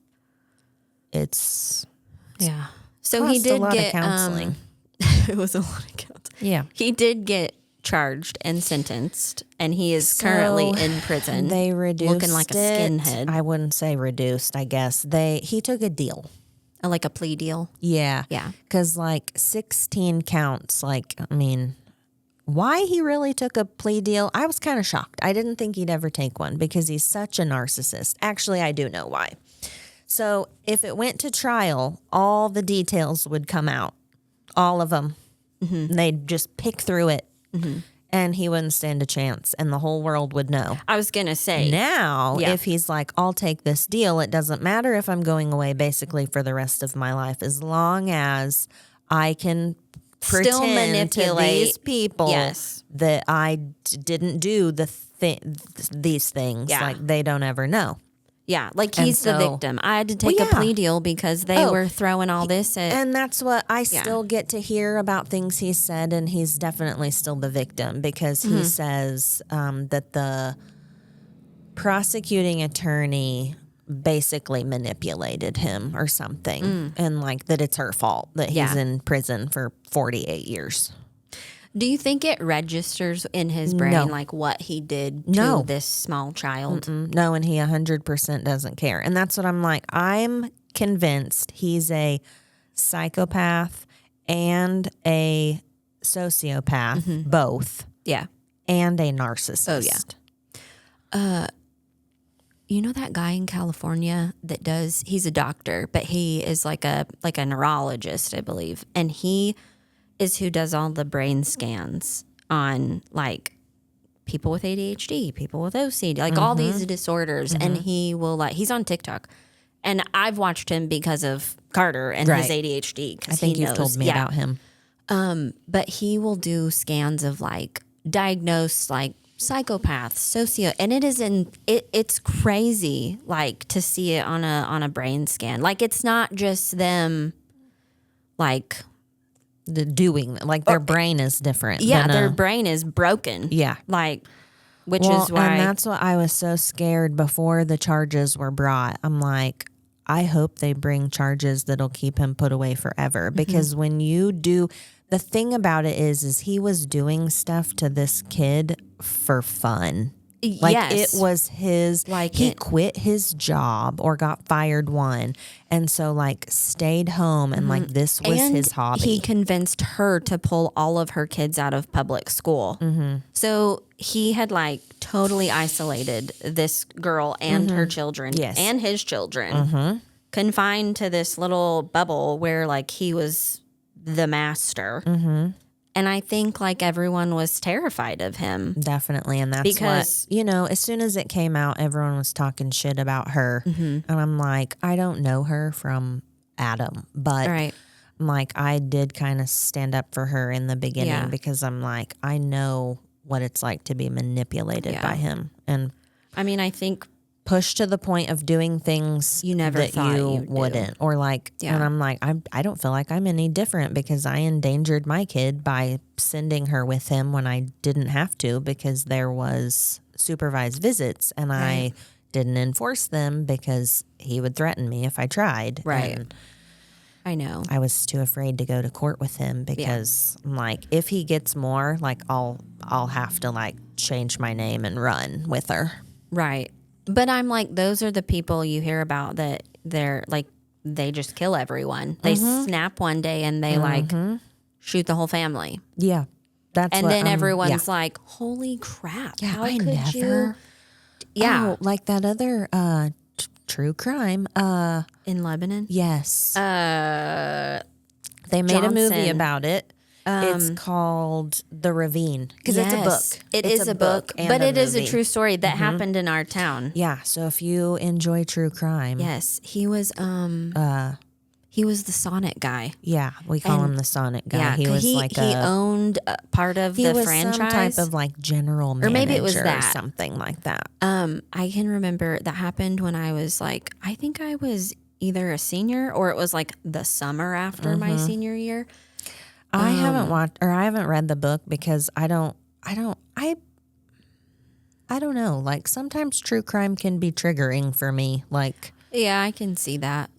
So he did get counseling. It was a lot of counseling. Yeah. He did get charged and sentenced and he is currently in prison. They reduced looking like a skinhead. I wouldn't say reduced, I guess. He took a deal. Like a plea deal? Yeah. Yeah. Because like 16 counts, like, I mean, why he really took a plea deal, I was kind of shocked. I didn't think he'd ever take one because he's such a narcissist. Actually, I do know why. So if it went to trial, all the details would come out. All of them. They'd just pick through it. And he wouldn't stand a chance, and the whole world would know. I was going to say. Now, if he's like, I'll take this deal, it doesn't matter if I'm going away basically for the rest of my life, as long as I can still pretend to these people yes. that I didn't do these things. Yeah. Like, they don't ever know. Yeah, like he's the victim. I had to take a plea deal because they were throwing all this at... And that's what I still get to hear about things he said, and he's definitely still the victim because he says that the prosecuting attorney basically manipulated him or something, and like that it's her fault that he's in prison for 48 years. Do you think it registers in his brain like what he did to this small child? No, and he 100% doesn't care. And that's what I'm like. I'm convinced he's a psychopath and a sociopath, both. Yeah. And a narcissist. Oh, yeah. You know that guy in California that he's a doctor, but he is like a neurologist, I believe. And he is who does all the brain scans on like people with ADHD, people with OCD, like all these disorders. And he will he's on TikTok, and I've watched him because of Carter and his ADHD. I think you've told me about him. But he will do scans of like diagnose like psychopaths, and it's crazy like to see it on a brain scan. Like it's not just them like their brain is different. Yeah, their brain is broken. Yeah. Like, which is why. And that's what I was so scared before the charges were brought. I'm like, I hope they bring charges that'll keep him put away forever. Because when you do, the thing about it is he was doing stuff to this kid for fun. Like Yes. it was his, Like he it- quit his job or got fired one. And so like stayed home and like this was and his hobby. he convinced her to pull all of her kids out of public school. So he had like totally isolated this girl and her children Yes. and his children, confined to this little bubble where like he was the master. And I think like everyone was terrified of him. Definitely. And that's Because- what, as soon as it came out, everyone was talking shit about her. And I'm like, I don't know her from Adam, but Right. I'm like, I did kind of stand up for her in the beginning Yeah. because I'm like, I know what it's like to be manipulated by him and I mean, I think pushed to the point of doing things You never that thought you you'd do. wouldn't. Or like, Yeah. and I'm like, I don't feel like I'm any different because I endangered my kid by sending her with him when I didn't have to because there was supervised visits and I didn't enforce them because he would threaten me if I tried. Right. And I know. I was too afraid to go to court with him because I'm like, if he gets more, like I'll have to like change my name and run with her. Right. But I'm like, those are the people you hear about that they're like, they just kill everyone. They snap one day and they like shoot the whole family. Yeah. That's And what, then yeah. everyone's like, holy crap. Yeah, how I could never. you? Yeah. Oh, like that other true crime. In Lebanon. Yes. Uh, They made a movie Johnson. about it. It's called The Ravine because it's a yes, book. It It's is a book, and but a it is a movie. true story that happened in our town. Yeah. So if you enjoy true crime, Yes, he was the Sonic guy. yeah, we call him the Sonic guy. Yeah, he was he like owned part of he the was franchise. some type of like general manager Or maybe it was or that. something like that. I can remember that happened when I was like, I think I was either a senior or it was like the summer after my senior year. I haven't watched or I haven't read the book because I don't know. Like sometimes true crime can be triggering for me. Like Yeah, I can see that.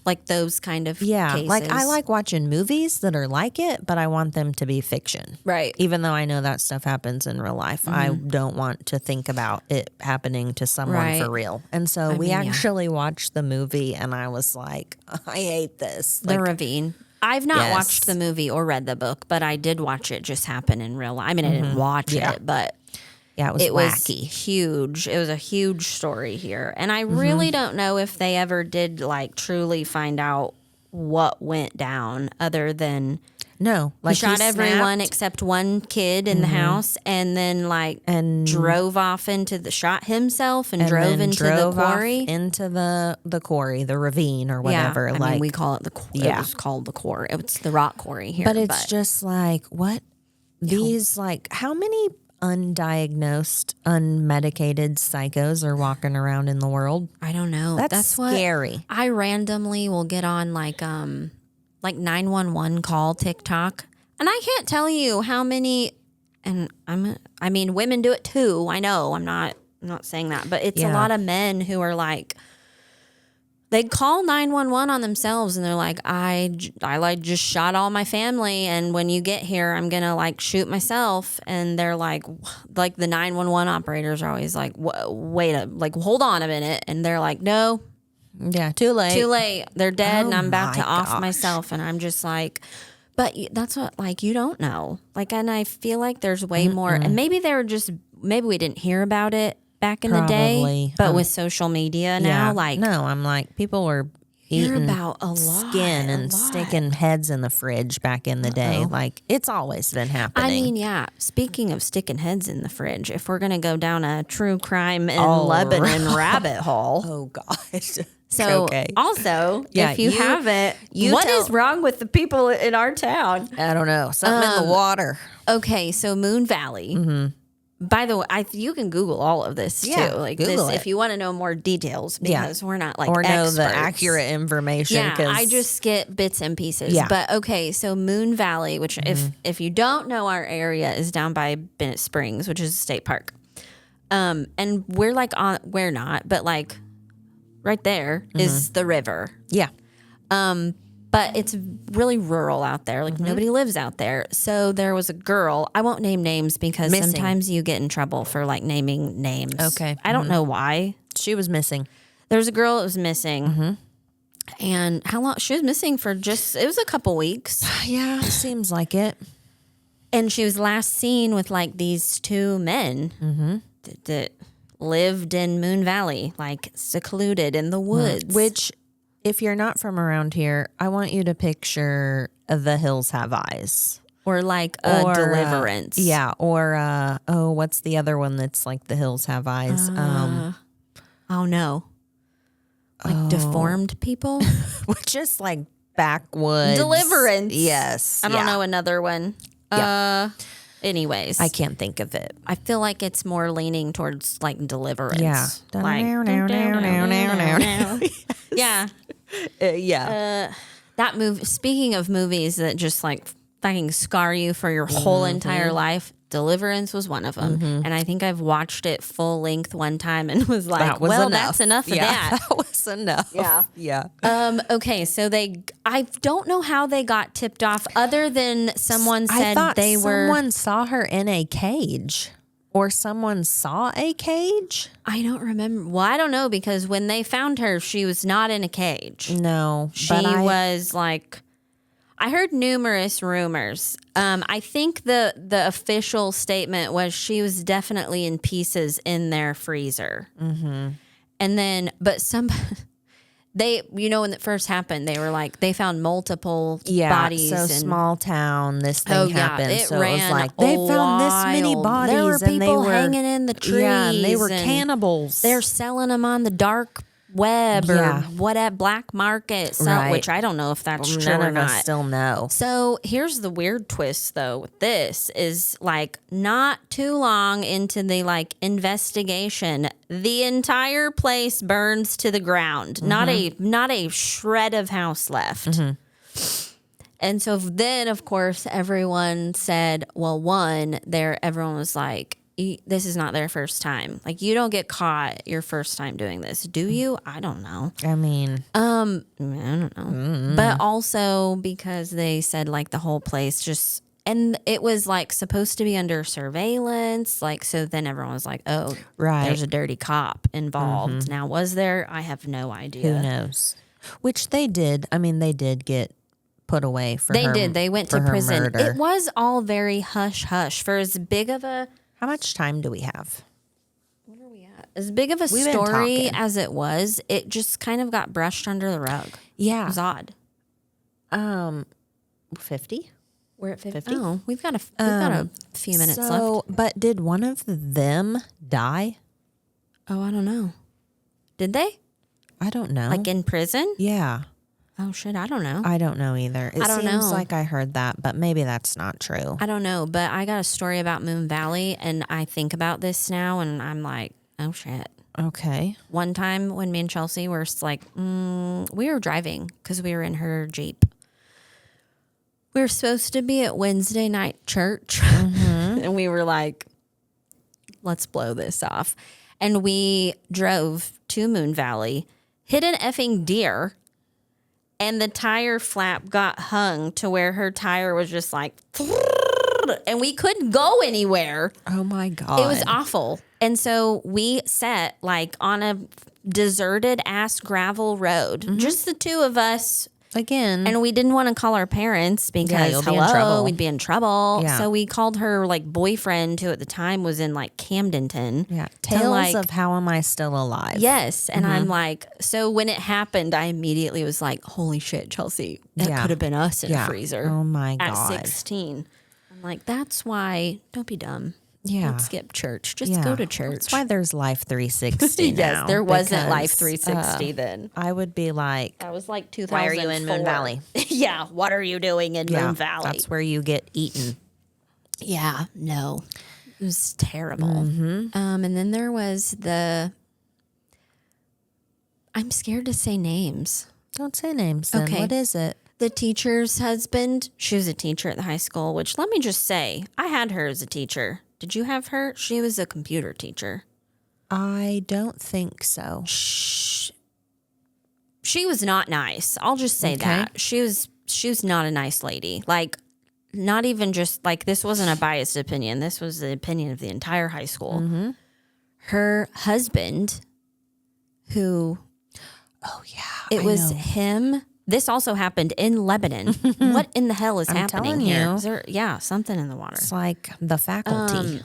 Like those kind of yeah, cases. like I like watching movies that are like it, but I want them to be fiction. Right. Even though I know that stuff happens in real life, I don't want to think about it happening to someone Right. for real. And so we mean, yeah. actually watched the movie and I was like, I hate this. The Like, Ravine. I've not Yes. watched the movie or read the book, but I did watch it just happen in real life. I mean, I didn't watch Yeah. it, but yeah, it was it was wacky. huge. It was a huge story here. And I really don't know if they ever did like truly find out what went down other than No, he like shot everyone snapped except one kid in the house and then like and drove off into the shot himself and, and drove then into drove the off quarry. into the quarry, the ravine or whatever. Yeah, I like, mean, we call it it Yeah. was called the quarry. It's the rock quarry here. but it's just like what these like how many undiagnosed, unmedicated psychos are walking around in the world? I don't know. That's what scary. I randomly will get on like 911 call TikTok, and I can't tell you how many. And I mean, women do it too. I know. I'm not saying that, but it's a Yeah. lot of men who are like, they call 911 on themselves, and they're like, I like just shot all my family, and when you get here, I'm gonna like shoot myself. And they're like the 911 operators are always like, like hold on a minute, and they're like, no. Yeah, too late. Too late. They're dead, Oh and I'm about to my off gosh. myself. And I'm just like, but that's what, like, you don't know. Like, and I feel like there's way more. And maybe maybe we didn't hear about it back in the day. Probably. But with social media now, like, no, I'm like people were hear eating about a lot. skin a and lot. sticking heads in the fridge back in the day. Like it's always been happening. I mean, yeah. Speaking of sticking heads in the fridge, if we're gonna go down a true crime in Oh, Lebanon rabbit hole, oh gosh. so okay. also, Yeah, if you haven't, what tell- is wrong with the people in our town? I don't know. Something in the water. Okay, so Moon Valley. By the way, you can Google all of this Yeah, too. Like Google this, it. if you want to know more details, because we're not like Or know experts. the accurate information. Yeah, 'cause- I just get bits and pieces. Yeah. But okay, so Moon Valley, which if you don't know our area, is down by Bennett Springs, which is a state park. And we're not, but like right there is the river. yeah. but it's really rural out there. Like nobody lives out there. So there was a girl. I won't name names because Missing. sometimes you get in trouble for like naming names. Okay. I don't know why. She was missing. There was a girl that was missing. And how long? She was missing for it was a couple weeks. Yeah, seems like it. And she was last seen with like these two men that lived in Moon Valley, like secluded in the woods. Which, if you're not from around here, I want you to picture The Hills Have Eyes. Or like a Deliverance. Yeah. Or, what's the other one that's like The Hills Have Eyes? Oh no. Like deformed people? Just like backwoods. Deliverance. Yes. I don't know another one. Yeah. Anyways. I can't think of it. I feel like it's more leaning towards like Deliverance. Yeah. Like, yeah. Yeah. That movie, speaking of movies that just like fucking scar you for your whole entire life, Deliverance was one of them. And I think I've watched it full length one time and was like, That was well, enough. that's enough of Yeah, that. that was enough. Yeah. Yeah. Okay, so I don't know how they got tipped off other than someone I said thought they were. someone saw her in a cage. Or someone saw a cage? I don't remember. Well, I don't know because when they found her, she was not in a cage. No. She was like, I heard numerous rumors. I think the official statement was she was definitely in pieces in their freezer. And then, but when it first happened, they were like, they found multiple bodies. So and, small town, this thing happened. It so ran it was like, they found this many wild. bodies. There were and they people were hanging in the trees. Yeah, and they were and cannibals. They're selling them on the dark web or whatever, black market, which I don't know if that's true None or of not. us still know. So here's the weird twist though with this is like not too long into the like investigation, the entire place burns to the ground. Not a shred of house left. And so then of course everyone said, well, everyone was like, this is not their first time. Like you don't get caught your first time doing this, do you? I don't know. I mean, I don't know. But also because they said like the whole place just, and it was like supposed to be under surveillance. Like, so then everyone was like, oh, there's a dirty cop involved. Now, was there? I have no idea. who knows? Which they did. I mean, they did get put away for They did. They went to prison. murder. It was all very hush hush for as big of a. How much time do we have? What are we at? As big of a We've been story talking. as it was, it just kind of got brushed under the rug. Yeah. It was odd. 50? We're at 50? Oh, we've got a few minutes left. But did one of them die? Oh, I don't know. Did they? I don't know. Like in prison? Yeah. Oh, shit. I don't know. I don't know either. It I don't seems know. like I heard that, but maybe that's not true. I don't know, but I got a story about Moon Valley, and I think about this now, and I'm like, oh, shit. Okay. One time when me and Chelsea were like, we were driving because we were in her Jeep. We were supposed to be at Wednesday night church, and we were like, let's blow this off. And we drove to Moon Valley, hit an effing deer, and the tire flap got hung to where her tire was just like, and we couldn't go anywhere. Oh my God. It was awful. And so we sat like on a deserted ass gravel road, just the two of us. Again. And we didn't want to call our parents because you'll be in trouble. we'd be in trouble. Yeah. So we called her like boyfriend, who at the time was in like Camdenton. yeah. to, Tales like- of how am I still alive? Yes. And I'm like, so when it happened, I immediately was like, holy shit, Chelsea, that Yeah. could have been us in Yeah. a freezer. Oh my At God. 16. I'm like, that's why, don't be dumb. Yeah. Don't skip church. Just Yeah. go to church. That's why there's Life 360 now. Yes, there wasn't Life because, 360 then. I would be like, That was like 2004. why are you in Moon Valley? Yeah, what are you doing in Moon Valley? That's where you get eaten. Yeah, no. It was terrible. And then there was I'm scared to say names. Don't say names then. Okay. What is it? The teacher's husband, she was a teacher at the high school, which let me just say, I had her as a teacher. Did you have her? She was a computer teacher. I don't think so. she was not nice. I'll just say that. She was not a nice lady. Like, not even just like, this wasn't a biased opinion. This was the opinion of the entire high school. Mm-hmm. Her husband, who, it was him. This also happened in Lebanon. What in the hell is happening here? Is there, something in the water. It's like The Faculty.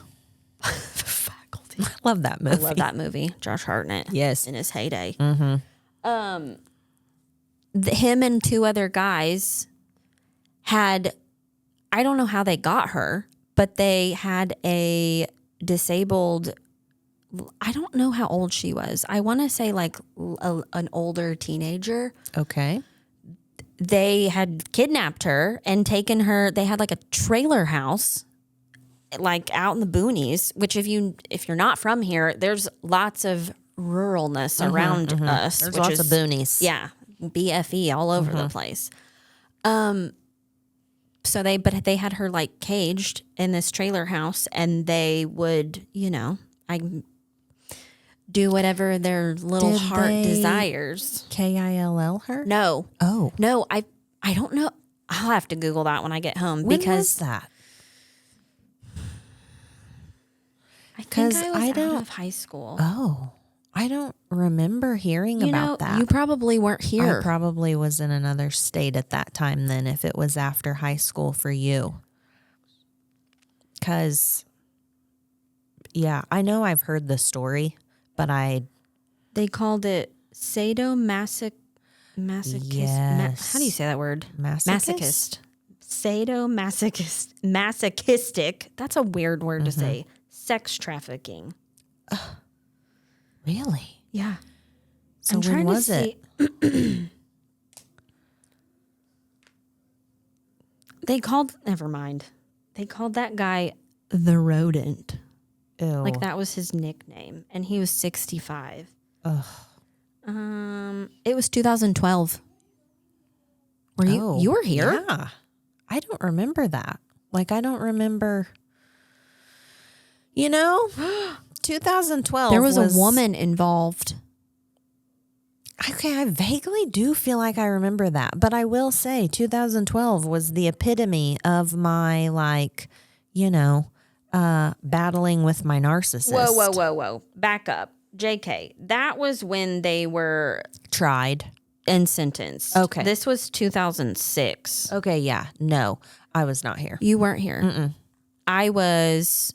The Faculty. I love that movie. I love that movie. Josh Hartnett. Yes. In his heyday. Mm-hmm. Him and two other guys had, I don't know how they got her, but they had a disabled, I don't know how old she was. I want to say like an older teenager. Okay. They had kidnapped her and taken her. They had like a trailer house, like out in the boonies. Which, if you're not from here, there's lots of ruralness around us. There's lots of boonies. Yeah, BFE all over the place. So they had her like caged in this trailer house, and they would, do whatever their little heart desires. KILL her? No. Oh. No, I don't know. I'll have to Google that when I get home. When because was that? I think I was out of high school. Oh. I don't remember hearing about that. You probably weren't here. I probably was in another state at that time then, if it was after high school for you. Because, I know I've heard the story, but they called it sadomasochist. Yes. How do you say that word? Masochist. Sadomasochist. Masochistic. That's a weird word to say. Sex trafficking. Really? Yeah. So when was it? Never mind. They called that guy the Rodent. Ew. Like that was his nickname. And he was 65. Ugh. It was 2012. You were here? Yeah. I don't remember that. Like, I don't remember, 2012. There was a woman involved. Okay, I vaguely do feel like I remember that. But I will say 2012 was the epitome of my, battling with my narcissist. Whoa. Back up. JK. That was when they were tried and sentenced. Okay. This was 2006. Okay, yeah. No, I was not here. You weren't here. Mm-mm. I was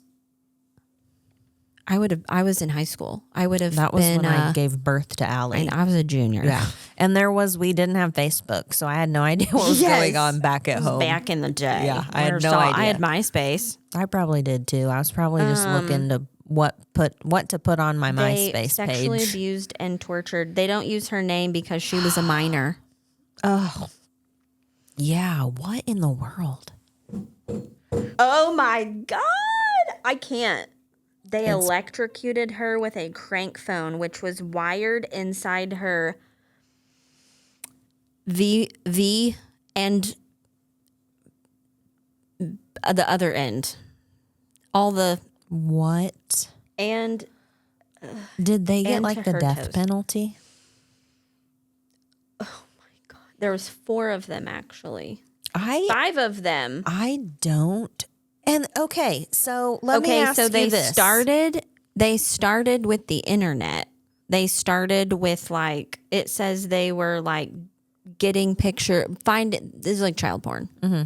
in high school. I would have That was been, when I gave birth to Allie. And I was a junior. Yeah. And we didn't have Facebook, so I had no idea what was going on back at home. Back in the day. Yeah, I had no idea. I had MySpace. I probably did too. I was probably just looking to what to put on my MySpace page. Sexually abused and tortured. They don't use her name because she was a minor. Oh. Yeah, what in the world? Oh my God. I can't. They electrocuted her with a crank phone, which was wired inside her V and the other end. All the... What? And... Did they get like the death toes. penalty? Oh my God. There was 4 of them, actually. 5 of them. I don't... And okay, so let me ask you this. They started with the internet. They started with it says they were getting this is like child porn. Mm-hmm.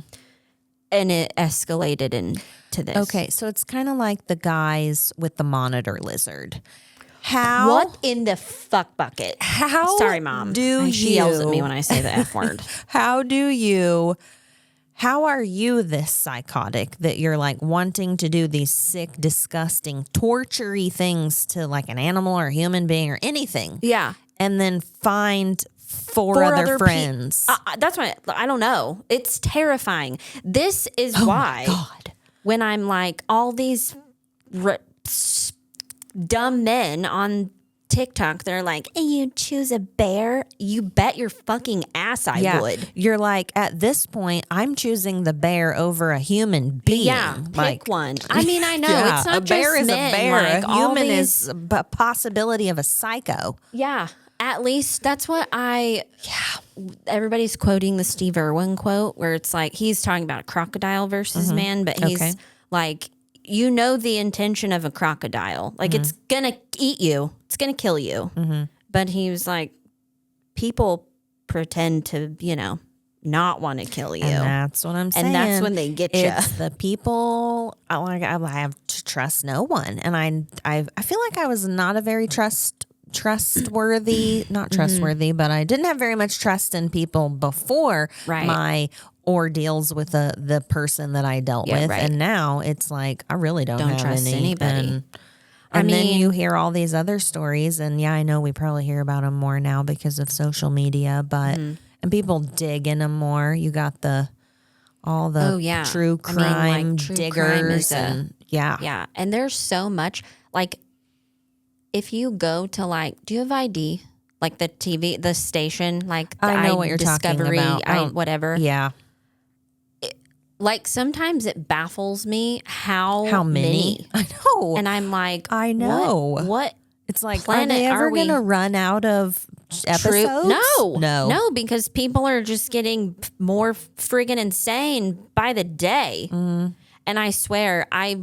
And it escalated into this. Okay, so it's kind of like the guys with the monitor lizard. How? What in the fuck bucket? How? Sorry, Mom. She yells at me when I say the F word. How are you this psychotic that you're wanting to do these sick, disgusting, torture-y things to an animal or a human being or anything? Yeah. And then find four other friends. That's why I don't know. It's terrifying. This is why my God. When I'm all these dumb men on TikTok, they're like, hey, you choose a bear? You bet your fucking ass I would. You're at this point, I'm choosing the bear over a human being. Yeah, pick one. I mean, I know. Yeah, it's not a bear just is men. a bear. A human is a possibility of a psycho. Yeah, At least that's what everybody's quoting the Steve Irwin quote where it's like he's talking about a crocodile versus man, but he's like, you know, the intention of a crocodile. Like it's going to eat you. It's going to kill you. But he was like, people pretend to, you know, not want to kill you. And that's what I'm saying. And that's when they get you. It's the people, I have to trust no one. And I feel like I was not a very trustworthy, not trustworthy, but I didn't have very much trust in people before my ordeals with the person that I dealt with. Right. And now it's like, I really don't have trust any. anybody. And then you hear all these other stories, and I know we probably hear about them more now because of social media, but and people dig in them more. You got all the true crime true diggers, crime yeah. And there's so much like if you go to like, do you have ID? Like the TV, the station, like the I know what you're Discovery, talking about. Whatever. Yeah. Like sometimes it baffles me how many. I know. And I'm like, I know. What it's like, planet are they ever going to we? run out of episodes? No, because people are just getting more friggin' insane by the day. And I swear, I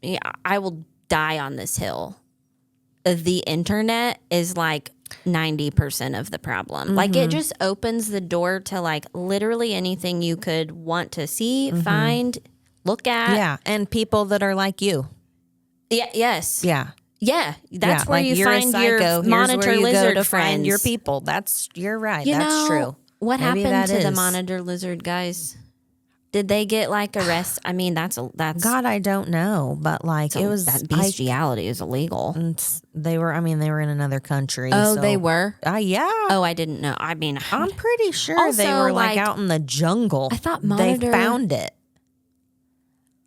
will die on this hill. The internet is like 90% of the problem. Like it just opens the door to like literally anything you could want to see, find, look at. Yeah, and people that are like you. Yeah. Yes. Yeah. Yeah. That's where like you you're find a your psycho. monitor Here's where you lizard go to friends. find your people. You're right. You That's know, true. What Maybe happened that to the is. monitor lizard guys? Did they get like arrested? I mean, that's God, I don't know, but like it was that bestiality is illegal. They were in another country. Oh, so, they were? Yeah. Oh, I didn't know. I mean, I'm pretty sure Also, they were like like, out in the jungle. I thought they monitor- found it.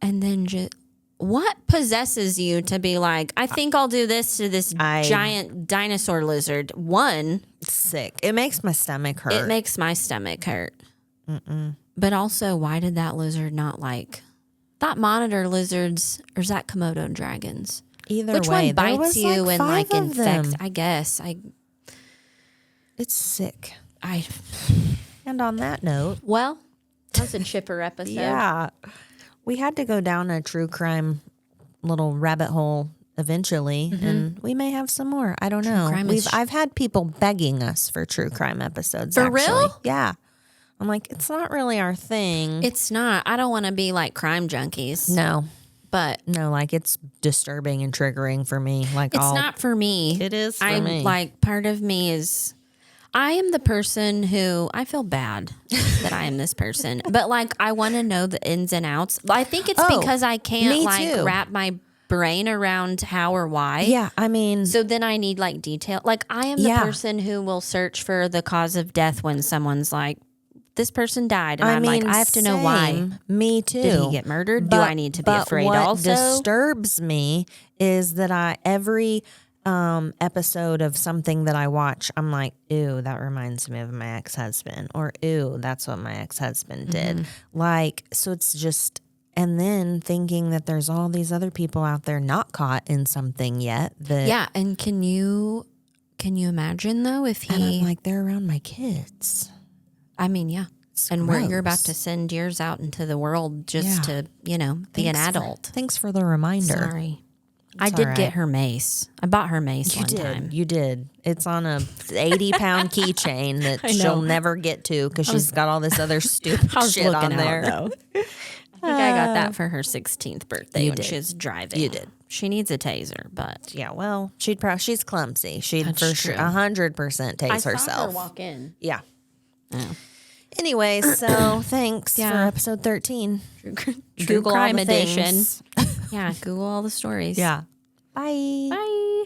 and then just what possesses you to be like, I think I'll do this to this giant dinosaur lizard? One, sick. It makes my stomach hurt. it makes my stomach hurt. But also, why did that lizard not like? Thought monitor lizards, or is that Komodo dragons? Either Which way, one bites you and like infects? infects? I guess It's sick. I. And on that note, Well, that was a chipper episode. yeah, we had to go down a true crime little rabbit hole eventually, and we may have some more. I don't know. crime I've had people begging us for true crime episodes. For actually. real? Yeah. I'm like, it's not really our thing. It's not. I don't want to be like crime junkies. No, But it's disturbing and triggering for me. Like it's not for me. It is for I'm me. like, part of me is, I am the person who, I feel bad that I am this person, but like, I want to know the ins and outs. I think it's because I can't me like too. wrap my brain around how or why. Yeah, I mean, So then I need like detail. Like I am the person who will search for the cause of death when someone's like, this person died. And I'm like, I have to know why. Me too. Did he get murdered? Do I need to be afraid what also? disturbs me is that every episode of something that I watch, I'm like, ew, that reminds me of my ex-husband, or ew, that's what my ex-husband did. Like, so it's just, and then thinking that there's all these other people out there not caught in something yet. That, Yeah. And can you imagine though if and I'm he, like, they're around my kids. I mean, yeah. It's And where you're about gross. to send yours out into the world just to, be an adult. Thanks for the reminder. Sorry. I all did right. get her mace. I bought her mace You one did. time. You did. It's on a 80-pound keychain that I know. she'll never get to because she's got all this other stupid I was shit looking on out, there. though. I think I got that for her 16th birthday You when did. she was driving. You did. She needs a taser, but Yeah, well, she's clumsy. She'd That's for true. sure 100% tase I saw her herself. walk in. Yeah. Oh. Anyway, so thanks for Yeah. episode 13. True Google all crime the edition. things. Yeah, Google all the stories. Yeah. Bye. Bye.